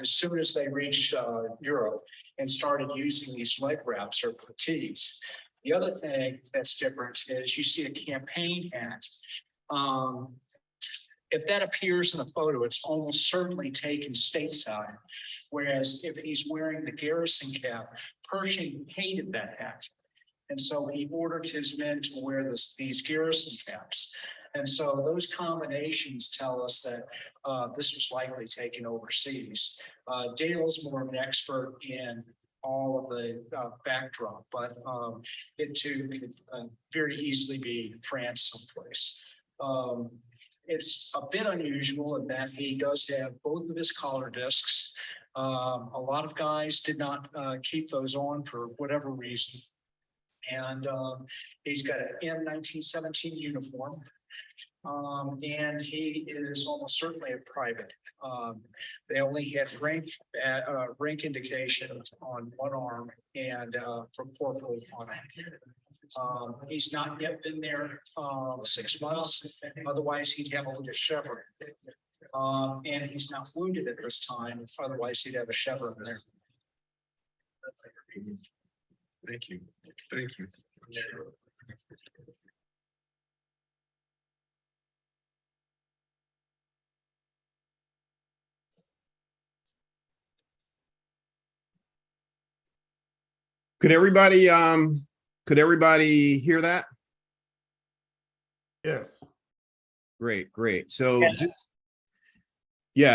Speaker 10: as soon as they reached Europe and started using these leg wraps or puttees. The other thing that's different is you see a campaign hat. if that appears in a photo, it's almost certainly taken stateside. Whereas if he's wearing the Garrison cap, Pershing hated that hat. And so he ordered his men to wear these Garrison caps. And so those combinations tell us that this was likely taken overseas. Dale's more of an expert in all of the backdrop, but it too could very easily be France someplace. It's a bit unusual in that he does have both of his collar discs. A lot of guys did not keep those on for whatever reason. And he's got an M1917 uniform. And he is almost certainly a private. They only had rank indication on one arm and from corporal on it. He's not yet been there 6 months. Otherwise, he'd have a little chevron. And he's not wounded at this time. Otherwise, he'd have a chevron there.
Speaker 8: Thank you. Thank you. Could everybody hear that?
Speaker 9: Yes.
Speaker 8: Great, great. So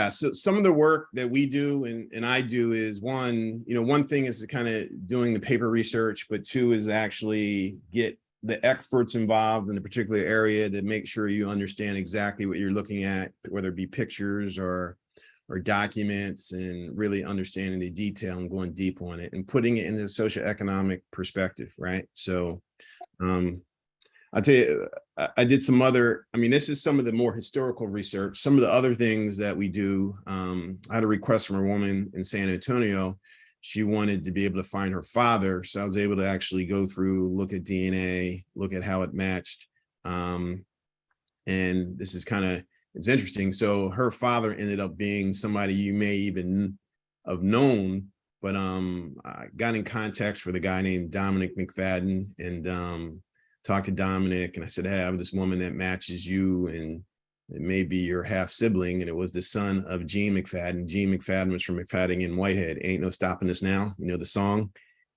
Speaker 8: so some of the work that we do and I do is one thing is to kind of doing the paper research, but two is actually get the experts involved in a particular area to make sure you understand exactly what you're looking at, whether it be pictures or documents, and really understanding the detail and going deep on it and putting it in the socioeconomic perspective, right? So I'll tell you, I did some other, this is some of the more historical research. Some of the other things that we do, I had a request from a woman in San Antonio. She wanted to be able to find her father. So I was able to actually go through, look at DNA, look at how it matched. And this is it's interesting. So her father ended up being somebody you may even have known, but I got in contact with a guy named Dominic McFadden and talked to Dominic, and I said, hey, I have this woman that matches you, and it may be your half sibling. And it was the son of Gene McFadden. Gene McFadden was from McFadden in Whitehead. Ain't No Stopping Us Now, the song,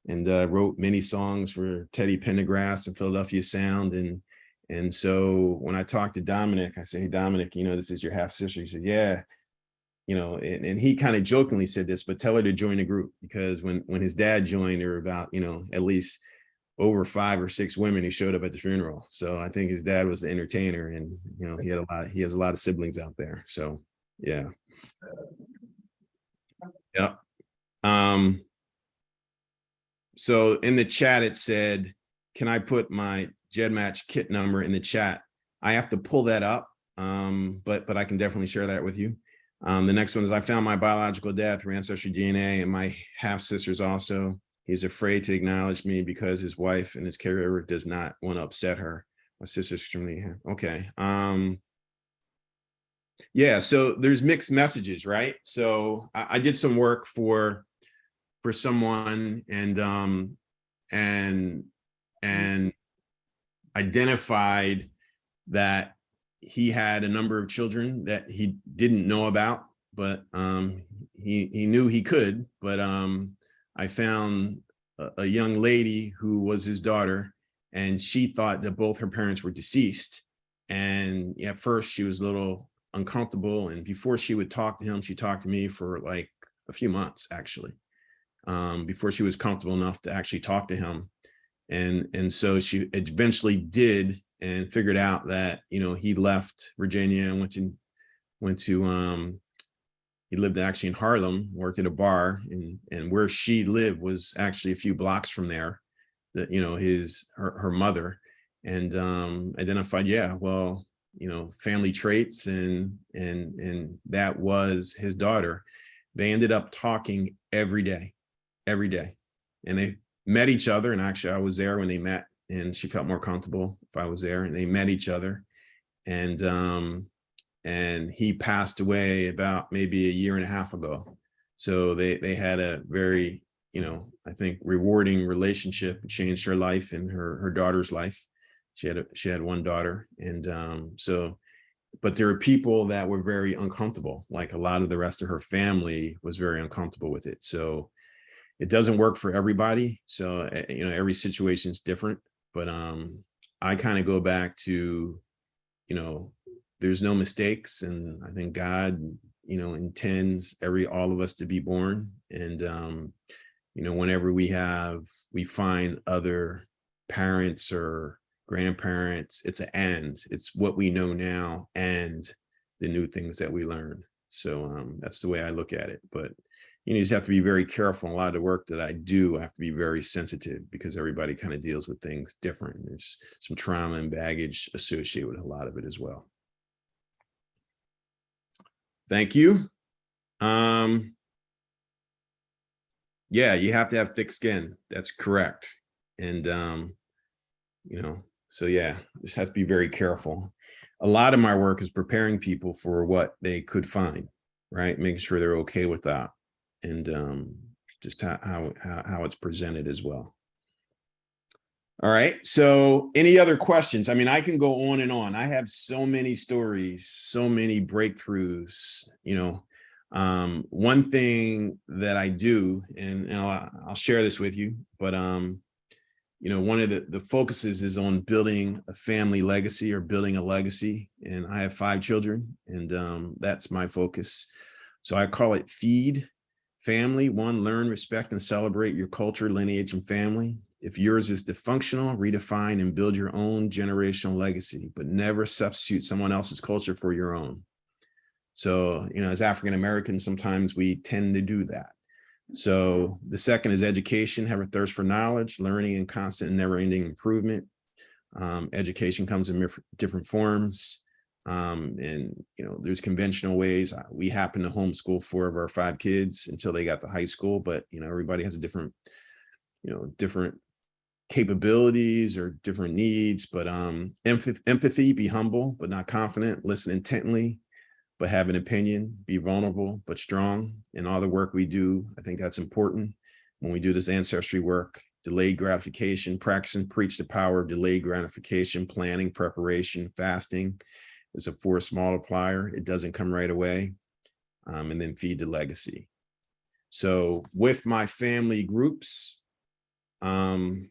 Speaker 8: and wrote many songs for Teddy Pendergrass and Philadelphia Sound. And so when I talked to Dominic, I said, hey, Dominic, this is your half sister. He said, yeah, and he kind of jokingly said this, but tell her to join the group, because when his dad joined, there were about, at least over 5 or 6 women who showed up at the funeral. So I think his dad was the entertainer, and, he has a lot of siblings out there. So, yeah. Yeah. So in the chat, it said, can I put my GEDmatch kit number in the chat? I have to pull that up, but I can definitely share that with you. The next one is, I found my biological dad through ancestry DNA, and my half sisters also. He's afraid to acknowledge me because his wife and his caregiver does not want to upset her. My sister's extremely okay. Yeah, so there's mixed messages, right? So I did some work for someone and identified that he had a number of children that he didn't know about, but he knew he could. But I found a young lady who was his daughter, and she thought that both her parents were deceased. And at first she was a little uncomfortable. And before she would talk to him, she talked to me for like a few months, actually, before she was comfortable enough to actually talk to him. And so she eventually did, and figured out that, he left Virginia and went to he lived actually in Harlem, worked at a bar, and where she lived was actually a few blocks from there, that, her mother, and identified, family traits, and that was his daughter. They ended up talking every day, and they met each other. And actually I was there when they met, and she felt more comfortable if I was there, and they met each other. And he passed away about maybe a year and a half ago. So they had a very, I think, rewarding relationship. It changed her life and her daughter's life. She had one daughter. And so but there are people that were very uncomfortable. Like a lot of the rest of her family was very uncomfortable with it. So it doesn't work for everybody. So, every situation is different, but I kind of go back to, there's no mistakes. And I think God, intends all of us to be born. And, whenever we find other parents or grandparents, it's it's what we know now and the new things that we learn. So that's the way I look at it. But you just have to be very careful. A lot of the work that I do, I have to be very sensitive because everybody kind of deals with things different. There's some trauma and baggage associated with a lot of it as well. Thank you. Yeah, you have to have thick skin. That's correct. And, so yeah, just have to be very careful. A lot of my work is preparing people for what they could find, right? Making sure they're okay with that. And just how it's presented as well. All right. So any other questions? I mean, I can go on and on. I have so many stories, so many breakthroughs, one thing that I do, and I'll share this with you, but, one of the focuses is on building a family legacy or building a legacy. And I have 5 children, and that's my focus. So I call it Feed Family. 1, learn, respect, and celebrate your culture, lineage, and family. If yours is dysfunctional, redefine and build your own generational legacy, but never substitute someone else's culture for your own. So, as African Americans, sometimes we tend to do that. So the second is education, have a thirst for knowledge, learning, and constant and never-ending improvement. Education comes in different forms. And, there's conventional ways. We happen to homeschool 4 of our 5 kids until they got to high school, but, everybody has a different capabilities or different needs, but empathy, be humble, but not confident, listen intently, but have an opinion, be vulnerable, but strong. In all the work we do, I think that's important. When we do this ancestry work, delayed gratification, practice and preach the power of delayed gratification, planning, preparation, fasting is a force multiplier. It doesn't come right away. And then feed the legacy. So with my family groups, I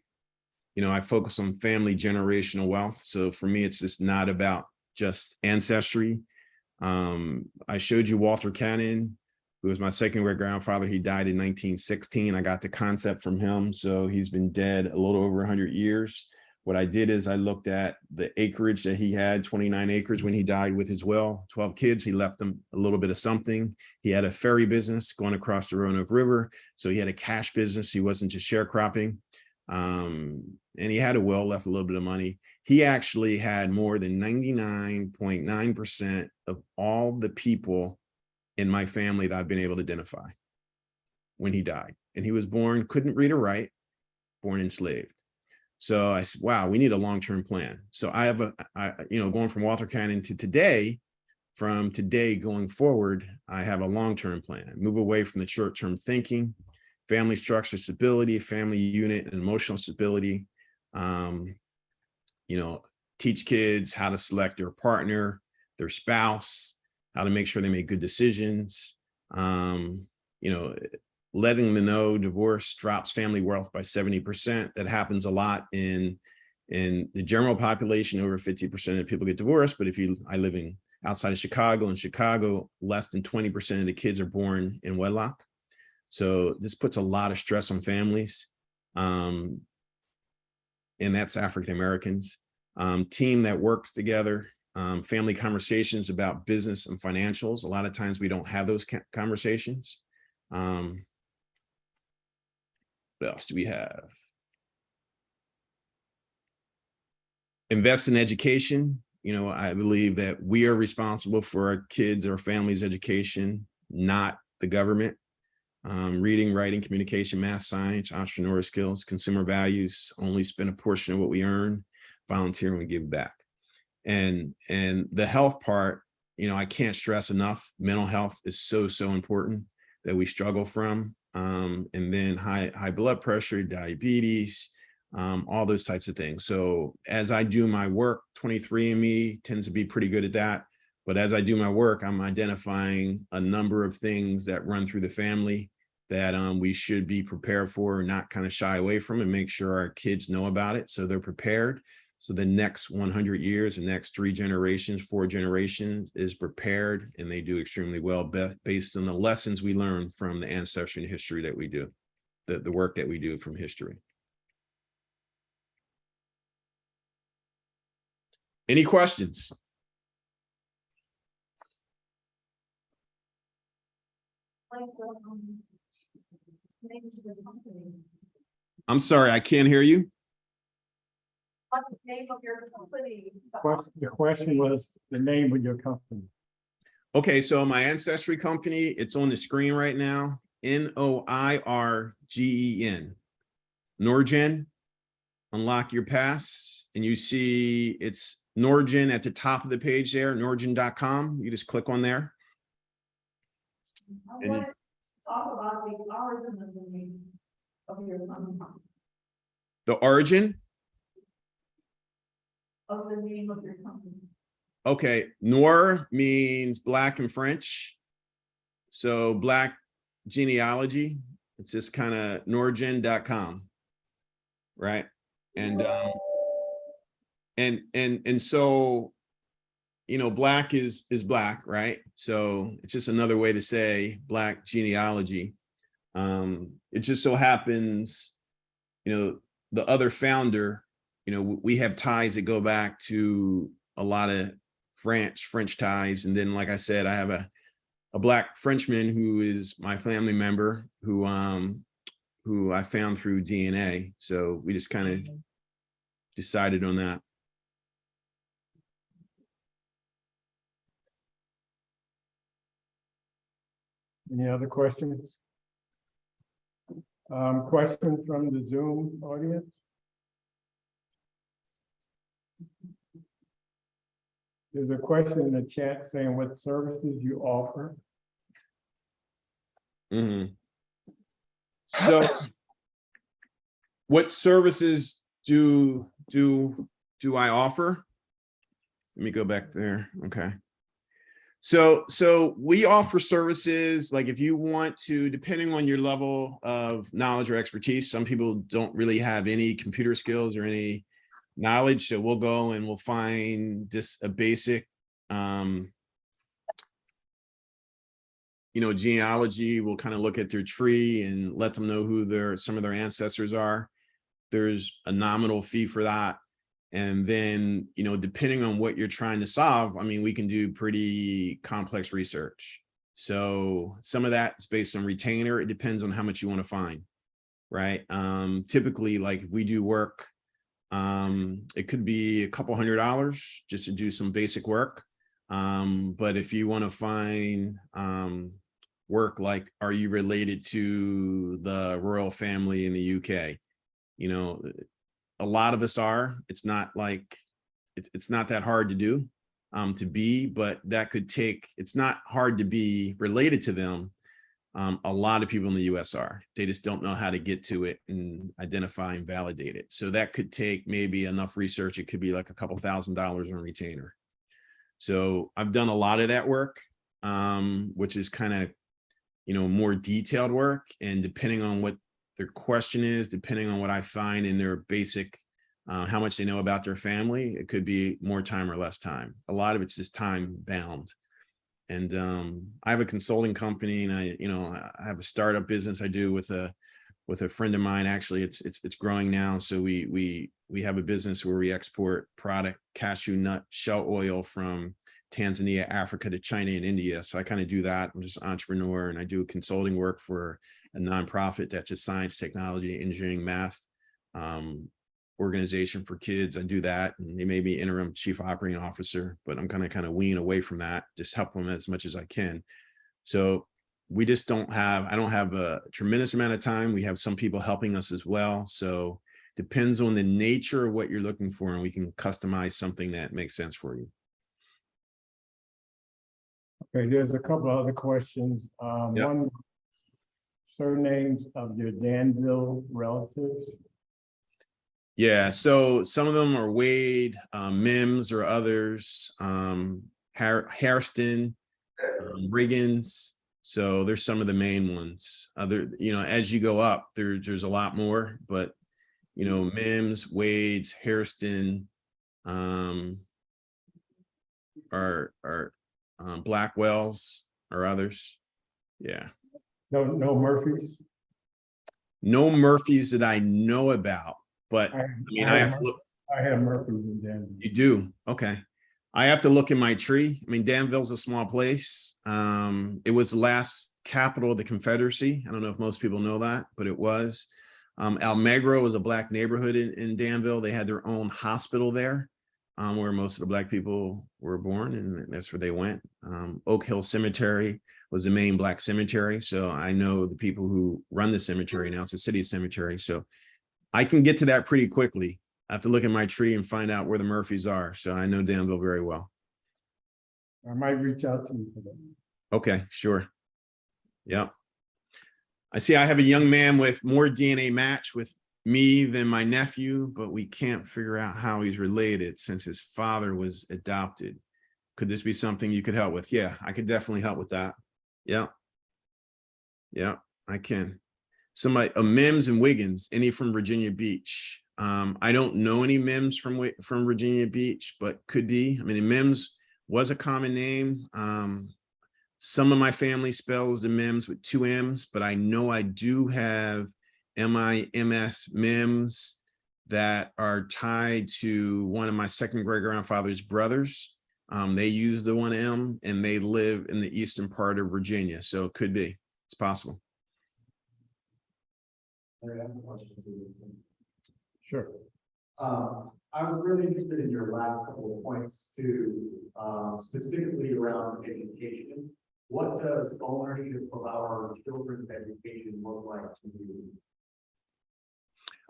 Speaker 8: focus on family generational wealth. So for me, it's just not about just ancestry. I showed you Walter Cannon, who was my second great grandfather. He died in 1916. I got the concept from him. So he's been dead a little over 100 years. What I did is I looked at the acreage that he had, 29 acres when he died with his 12 kids. He left them a little bit of something. He had a ferry business going across the Roanoke River. So he had a cash business. He wasn't just sharecropping. And he had a will, left a little bit of money. He actually had more than 99.9% of all the people in my family that I've been able to identify when he died. And he was born, couldn't read or write, born enslaved. So I said, wow, we need a long-term plan. So I have going from Walter Cannon to today, from today going forward, I have a long-term plan. Move away from the short-term thinking, family structure stability, family unit and emotional stability. Teach kids how to select their partner, their spouse, how to make sure they make good decisions. Letting them know divorce drops family wealth by 70%. That happens a lot in the general population. Over 50% of people get divorced. But I live outside of Chicago. In Chicago, less than 20% of the kids are born in wedlock. So this puts a lot of stress on families. And that's African Americans. Team that works together, family conversations about business and financials. A lot of times we don't have those conversations. What else do we have? Invest in education. I believe that we are responsible for our kids' or families' education, not the government. Reading, writing, communication, math, science, entrepreneurial skills, consumer values, only spend a portion of what we earn, volunteer and give back. And the health part, I can't stress enough, mental health is so important that we struggle from. And then high blood pressure, diabetes, all those types of things. So as I do my work, 23andMe tends to be pretty good at that. But as I do my work, I'm identifying a number of things that run through the family that we should be prepared for, and not kind of shy away from, and make sure our kids know about it so they're prepared. So the next 100 years, the next 3 generations, 4 generations is prepared, and they do extremely well based on the lessons we learn from the ancestry and history that we do, the work that we do from history. Any questions? I'm sorry, I can't hear you.
Speaker 3: What's the name of your company?
Speaker 9: The question was the name of your company.
Speaker 8: Okay, so my ancestry company, it's on the screen right now. NOIRGEN. Norgen. Unlock your pass, and you see it's Norgen at the top of the page there, norgen.com. You just click on there.
Speaker 3: I want to talk about the origin of the name of your company,
Speaker 8: The origin.
Speaker 3: of the name of your company.
Speaker 8: Okay, Noir means black in French. So black genealogy. It's just kind of norgen.com. Right. And so, you know, black is black, right? So it's just another way to say black genealogy. It just so happens, you know, the other founder, you know, we have ties that go back to a lot of French ties. And then, like I said, I have a Black Frenchman who is my family member who I found through DNA. So we just kind of decided on that.
Speaker 9: Any other questions? Questions from the Zoom audience? There's a question in the chat saying what services you offer.
Speaker 8: Mm-hmm. So what services do I offer? Let me go back there. Okay. So we offer services like if you want to, depending on your level of knowledge or expertise, some people don't really have any computer skills or any knowledge. So we'll go and we'll find just a basic, genealogy. We'll kind of look at their tree and let them know who some of their ancestors are. There's a nominal fee for that. And then, depending on what you're trying to solve, I mean, we can do pretty complex research. So some of that is based on retainer. It depends on how much you want to find, right? Typically, like if we do work, it could be a couple $100 just to do some basic work. But if you want to find work like, are you related to the royal family in the UK? A lot of us are. It's not like it's not that hard to do, to be, but that could take. It's not hard to be related to them. A lot of people in the US are. They just don't know how to get to it and identify and validate it. So that could take maybe enough research. It could be like a couple $1,000 on retainer. So I've done a lot of that work, which is kind of, more detailed work. And depending on what their question is, depending on what I find in their basic, how much they know about their family, it could be more time or less time. A lot of it's just time bound. And I have a consulting company, and I have a startup business I do with a friend of mine. Actually, it's growing now. So we have a business where we export product, cashew nut shell oil from Tanzania, Africa to China and India. So I kind of do that. I'm just an entrepreneur, and I do consulting work for a nonprofit that's a science, technology, engineering, math organization for kids. I do that, and they may be interim chief operating officer, but I'm going to kind of wean away from that, just help them as much as I can. So we just I don't have a tremendous amount of time. We have some people helping us as well. So depends on the nature of what you're looking for, and we can customize something that makes sense for you.
Speaker 9: Okay, there's a couple other questions.
Speaker 8: Yep.
Speaker 9: One, surnames of your Danville relatives.
Speaker 8: Yeah, so some of them are Wade, Mims, or others. Hairston, Riggins. So there's some of the main ones. Other, as you go up, there's a lot more, but Mims, Wade's, Hairston, are Blackwells or others. Yeah.
Speaker 9: No Murphys?
Speaker 8: No Murphys that I know about, but I have to look.
Speaker 9: I have Murphys in Danville.
Speaker 8: You do? Okay. I have to look in my tree. I mean, Danville's a small place. It was the last capital of the Confederacy. I don't know if most people know that, but it was. Almagro was a Black neighborhood in Danville. They had their own hospital there, where most of the Black people were born, and that's where they went. Oak Hill Cemetery was the main Black cemetery. So I know the people who run the cemetery now. It's a city cemetery. So I can get to that pretty quickly. I have to look at my tree and find out where the Murphys are. So I know Danville very well.
Speaker 9: I might reach out to you for that.
Speaker 8: Okay, sure. Yeah. I see I have a young man with more DNA match with me than my nephew, but we can't figure out how he's related since his father was adopted. Could this be something you could help with? Yeah, I could definitely help with that. Yeah. Yeah, I can. Somebody, Mims and Wiggins, any from Virginia Beach. I don't know any Mims from Virginia Beach, but could be. I mean, Mims was a common name. Some of my family spells the Mims with 2 M's, but I know I do have MIMS Mims that are tied to one of my second great grandfather's brothers. They use the 1 M and they live in the eastern part of Virginia. So it could be, it's possible.
Speaker 9: Sure.
Speaker 1: I was really interested in your last couple of points too, specifically around education. What does ownership of our children's education look like to you?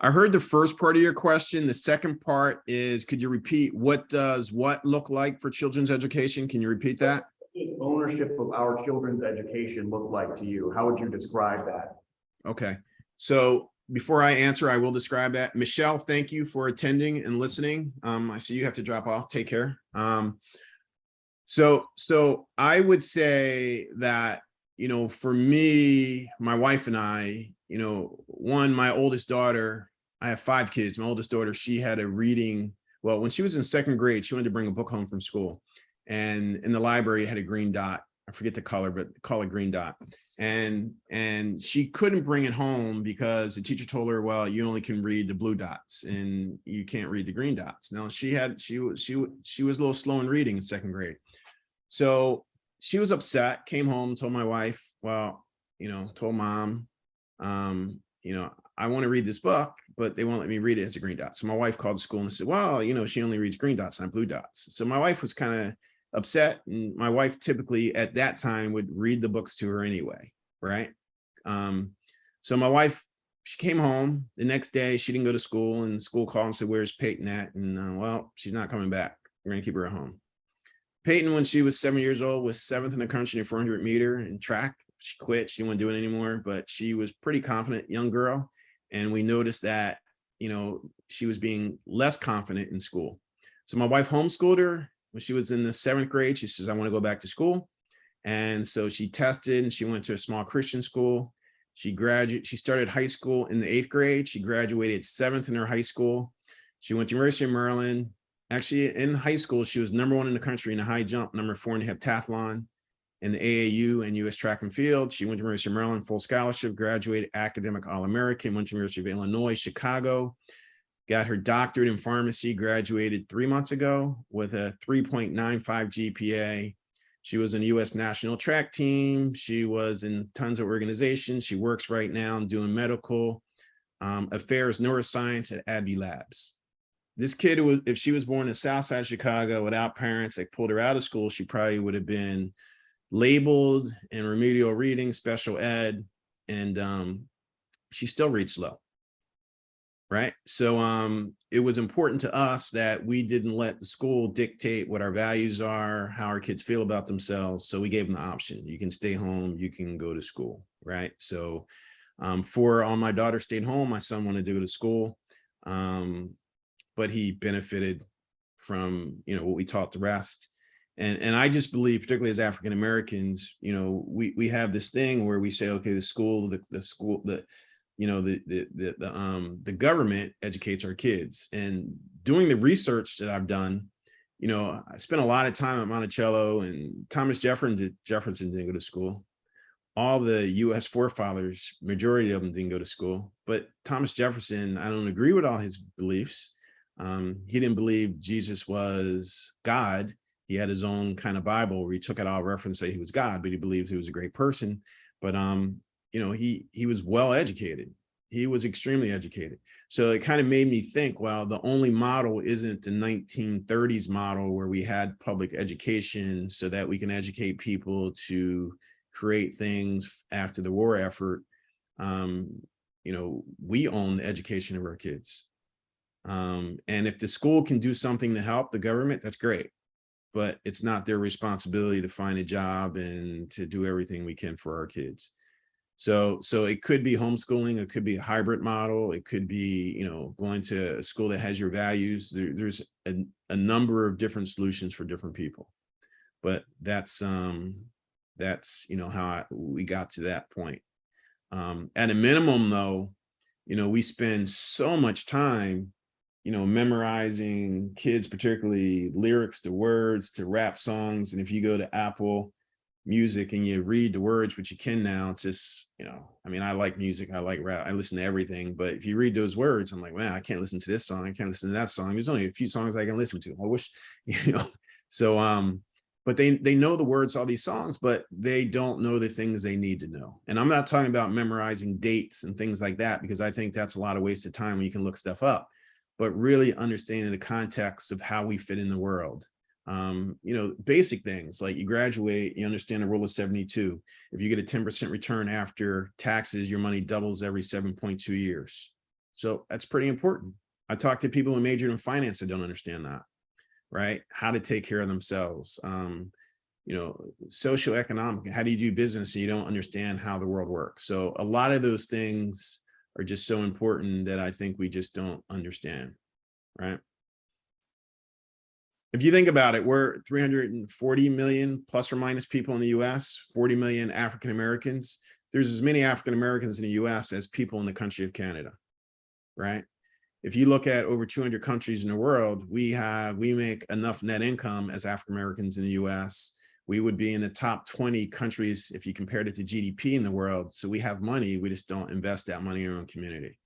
Speaker 8: I heard the first part of your question. The second part is, could you repeat, what does what look like for children's education? Can you repeat that?
Speaker 1: What does ownership of our children's education look like to you? How would you describe that? Okay.
Speaker 8: So before I answer, I will describe that. Michelle, thank you for attending and listening. I see you have to drop off. Take care. So I would say that, for me, my wife and I, my oldest daughter, I have 5 kids. My oldest daughter, she had a reading. Well, when she was in 2nd grade, she wanted to bring a book home from school. And in the library, it had a green dot. I forget the color, but call it green dot. And she couldn't bring it home because the teacher told her, well, you only can read the blue dots and you can't read the green dots. Now she was a little slow in reading in 2nd grade. So she was upset, came home, told my wife, well, told mom, I want to read this book, but they won't let me read it as a green dot. So my wife called the school and said, well, she only reads green dots, not blue dots. So my wife was kind of upset. And my wife typically at that time would read the books to her anyway, right? So my wife, she came home the next day. She didn't go to school, and school called and said, where's Peyton at? And well, she's not coming back. We're going to keep her at home. Peyton, when she was 7 years old, was 7th in the country in 400 meter and track. She quit. She didn't want to do it anymore, but she was pretty confident, young girl. And we noticed that, she was being less confident in school. So my wife homeschooled her. When she was in the 7th grade, she says, I want to go back to school. And so she tested and she went to a small Christian school. She started high school in the 8th grade. She graduated 7th in her high school. She went to University of Maryland. Actually, in high school, she was #1 in the country in the high jump, #4 in the heptathlon, in the AAU and US track and field. She went to University of Maryland, full scholarship, graduated academic All-American, went to University of Illinois, Chicago, got her doctorate in pharmacy, graduated 3 months ago with a 3.95 GPA. She was in the US national track team. She was in tons of organizations. She works right now doing medical affairs, neuroscience at Abbey Labs. This kid, if she was born in South Side Chicago without parents that pulled her out of school, she probably would have been labeled in remedial reading, special ed, and she still reads slow. Right. So it was important to us that we didn't let the school dictate what our values are, how our kids feel about themselves. So we gave them the option. You can stay home, you can go to school. Right. So all my daughter stayed home. My son wanted to go to school, but he benefited from what we taught the rest. And I just believe, particularly as African Americans, you know, we have this thing where we say, okay, the government educates our kids. And doing the research that I've done, you know, I spent a lot of time at Monticello, and Thomas Jefferson didn't go to school. All the U.S. forefathers, majority of them didn't go to school. But Thomas Jefferson, I don't agree with all his beliefs. He didn't believe Jesus was God. He had his own kind of Bible where he took it all reference that he was God, but he believed he was a great person. But you know, he was well educated. He was extremely educated. So it kind of made me think, well, the only model isn't the 1930s model where we had public education so that we can educate people to create things after the war effort. You know, we own the education of our kids. And if the school can do something to help the government, that's great. But it's not their responsibility to find a job and to do everything we can for our kids. So it could be homeschooling, it could be a hybrid model, it could be, you know, going to a school that has your values. There's a number of different solutions for different people. But that's you know, how we got to that point. At a minimum, though, you know, we spend so much time, you know, memorizing kids, particularly lyrics to words to rap songs. And if you go to Apple Music and you read the words, which you can now, it's just, you know, I mean, I like music, I like rap, I listen to everything. But if you read those words, I'm like, man, I can't listen to this song, I can't listen to that song. There's only a few songs I can listen to. I wish, you know, so but they know the words to all these songs, but they don't know the things they need to know. And I'm not talking about memorizing dates and things like that, because I think that's a lot of wasted time when you can look stuff up. But really understanding the context of how we fit in the world. You know, basic things like you graduate, you understand the rule of 72. If you get a 10% return after taxes, your money doubles every 7.2 years. So that's pretty important. I talk to people who majored in finance that don't understand that, right? How to take care of themselves. You know, socioeconomic, how do you do business and you don't understand how the world works? So a lot of those things are just so important that I think we just don't understand, right? If you think about it, we're 340 million plus or minus people in the US, 40 million African Americans. There's as many African Americans in the US as people in the country of Canada, right? If you look at over 200 countries in the world, we make enough net income as African Americans in the US. We would be in the top 20 countries if you compared it to GDP in the world. So we have money, we just don't invest that money in our own community.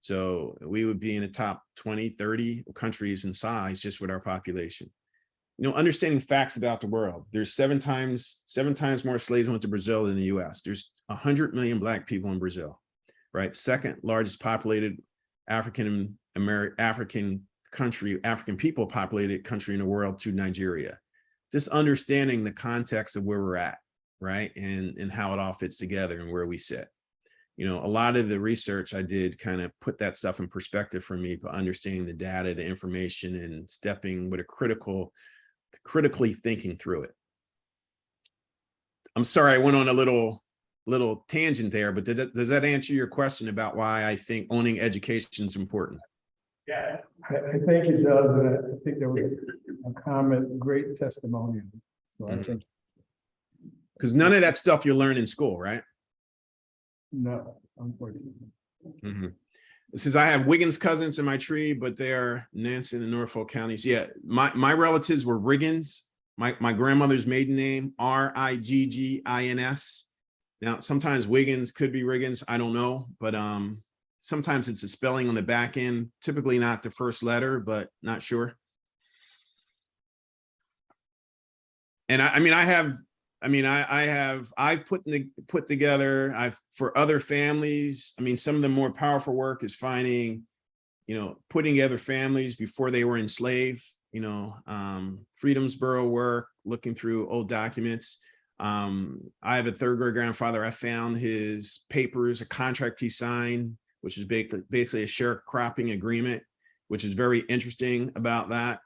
Speaker 8: So we would be in the top 20, 30 countries in size just with our population. You know, understanding facts about the world. There's seven times more slaves went to Brazil than the US. There's 100 million Black people in Brazil, right? Second largest populated African people populated country in the world to Nigeria. Just understanding the context of where we're at, right? And how it all fits together and where we sit. You know, a lot of the research I did kind of put that stuff in perspective for me, but understanding the data, the information, and stepping with a critically thinking through it. I'm sorry, I went on a little tangent there, but does that answer your question about why I think owning education is important?
Speaker 9: Yeah, I think it does. And I think there was a comment, great testimonial. So I think.
Speaker 8: Because none of that stuff you learn in school, right?
Speaker 9: No, unfortunately.
Speaker 8: Mm-hmm. It says I have Wiggins cousins in my tree, but they're Nansen and Norfolk counties. Yeah, my relatives were Riggins. My grandmother's maiden name, Riggins. Now, sometimes Wiggins could be Riggins, I don't know, but sometimes it's a spelling on the back end, typically not the first letter, but not sure. And I've put together, for other families, I mean, some of the more powerful work is finding, you know, putting together families before they were enslaved, you know, Freedomsboro work, looking through old documents. I have a third great grandfather. I found his papers, a contract he signed, which is basically a sharecropping agreement, which is very interesting about that.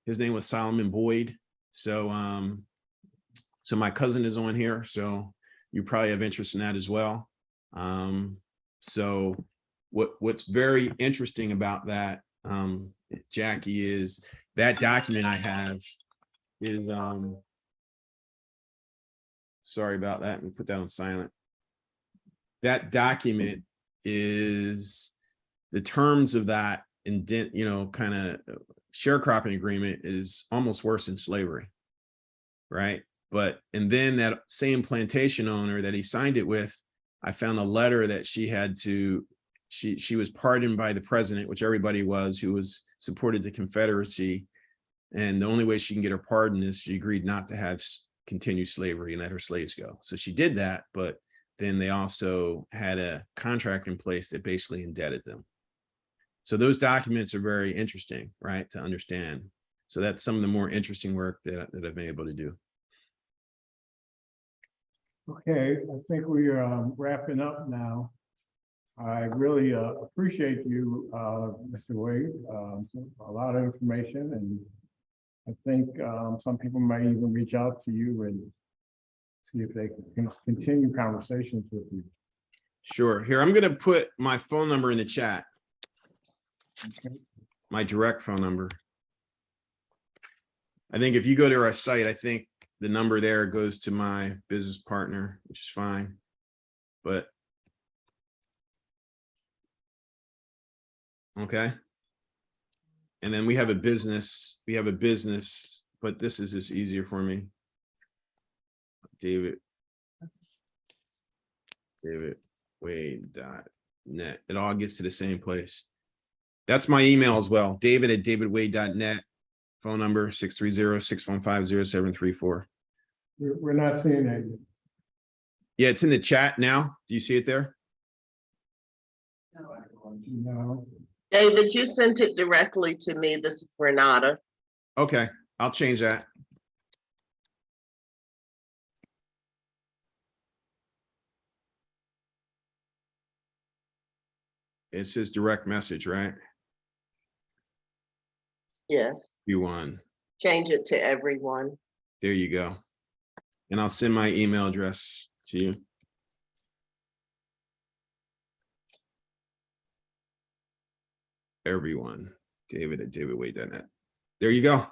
Speaker 8: His name was Solomon Boyd. So my cousin is on here, so you probably have interest in that as well. So what's very interesting about that, Jackie, is that document I have is, sorry about that. Let me put that on silent. That document is the terms of that indent, kind of sharecropping agreement is almost worse than slavery. Right. And then that same plantation owner that he signed it with, I found a letter that she was pardoned by the president, which everybody was, who was supported the Confederacy. And the only way she can get her pardon is she agreed not to have continued slavery and let her slaves go. So she did that, but then they also had a contract in place that basically indebted them. So those documents are very interesting, right, to understand. So that's some of the more interesting work that I've been able to do.
Speaker 9: Okay, I think we are wrapping up now. I really appreciate you, Mr. Wade. A lot of information, and I think some people might even reach out to you and see if they can continue conversations with you.
Speaker 8: Sure. Here, I'm going to put my phone number in the chat.
Speaker 9: Okay.
Speaker 8: My direct phone number. I think if you go to our site, I think the number there goes to my business partner, which is fine. But okay. And then we have a business, but this is just easier for me. DavidWade.net. It all gets to the same place. That's my email as well. David@davidwade.net. Phone number 630-615-0734.
Speaker 9: We're not seeing that yet.
Speaker 8: Yeah, it's in the chat now. Do you see it there?
Speaker 9: No.
Speaker 11: David, you sent it directly to me. This is Renata.
Speaker 8: Okay, I'll change that. It says direct message, right?
Speaker 11: Yes.
Speaker 8: You
Speaker 11: Change it to everyone.
Speaker 8: There you go. And I'll send my email address to you. Everyone. David@davidwade.net. There you go.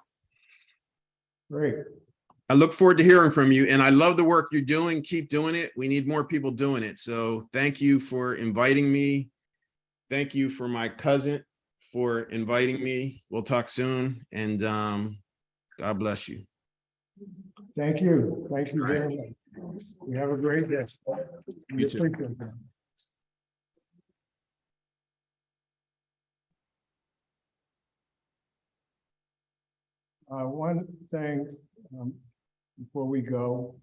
Speaker 9: Great.
Speaker 8: I look forward to hearing from you, and I love the work you're doing. Keep doing it. We need more people doing it. So thank you for inviting me. Thank you for my cousin for inviting me. We'll talk soon, and God bless you.
Speaker 9: Thank you. Thank you very much. You have a great day.
Speaker 8: You too.
Speaker 9: appreciate that. One thing before we go.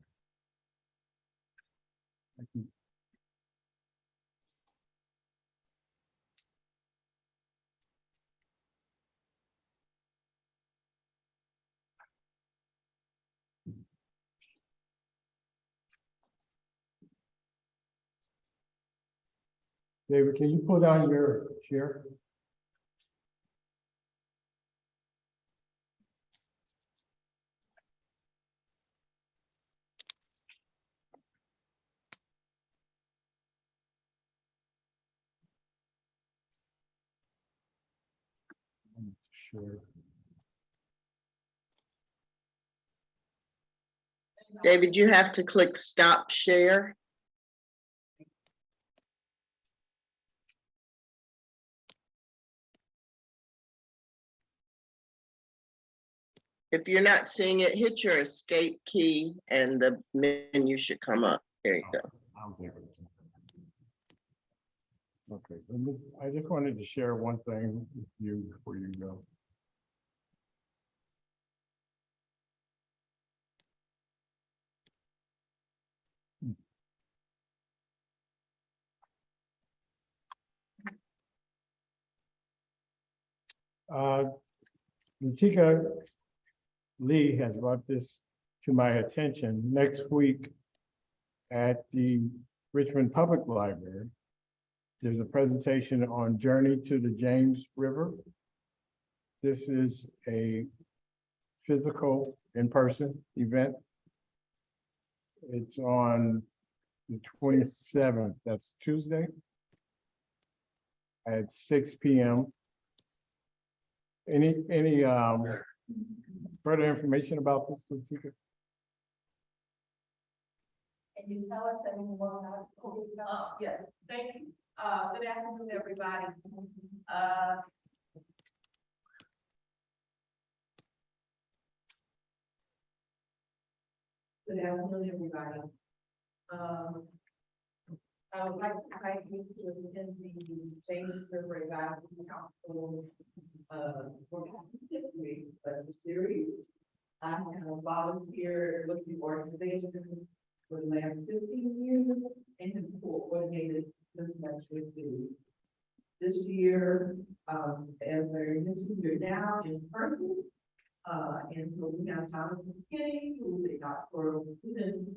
Speaker 9: David, can you put on your chair? Sure.
Speaker 11: David, you have to click stop share. If you're not seeing it, hit your escape key and the menu should come up. There you go.
Speaker 9: Okay, I just wanted to share one thing with you before you go. Latika Lee has brought this to my attention. Next week at the Richmond Public Library, there's a presentation on Journey to the James River. This is a physical in-person event. It's on the 27th, that's Tuesday, at 6 p.m. Any further information about this, Latika?
Speaker 3: And you tell us that we will not. Yes, thank you. Good afternoon, everybody. Good afternoon, everybody. I would like to invite you to attend the AAHGS-GRVA Council, history series. I have volunteered with the organization for the last 15 years and have coordinated this lecture series. This year, as we're this year now in person, and so we have Jonathan Kinney, who is a doctoral student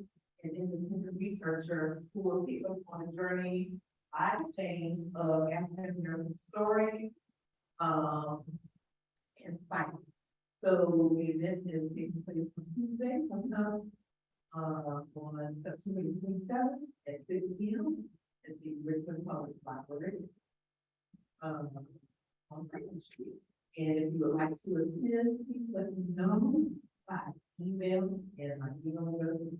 Speaker 3: and independent researcher who will take us on a journey by change of African American story, and fight. So the event is taking place on Tuesday, on September 27th at 6 p.m. at the Richmond Public Library, on Franklin Street. And if you would like to attend, please let me know by email, and my email address is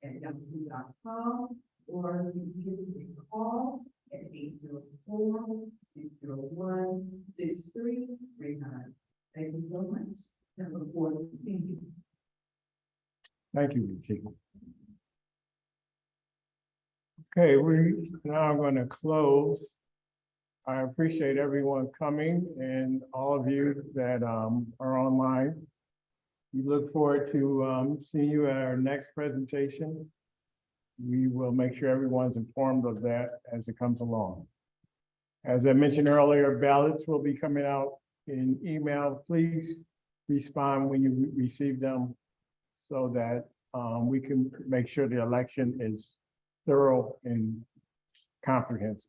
Speaker 3: @yahoo.com, or you can give me a call at 804-601-6339. Thank you so much, and look forward to seeing you.
Speaker 9: Thank you, Latika. Okay, we now going to close. I appreciate everyone coming and all of you that are online. We look forward to seeing you at our next presentation. We will make sure everyone's informed of that as it comes along. As I mentioned earlier, ballots will be coming out in email. Please respond when you receive them so that we can make sure the election is thorough and comprehensive.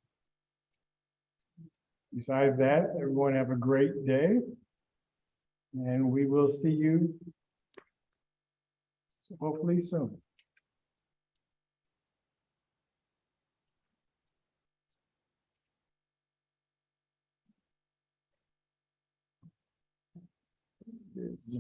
Speaker 9: Besides that, everyone have a great day, and we will see you hopefully soon. Yes.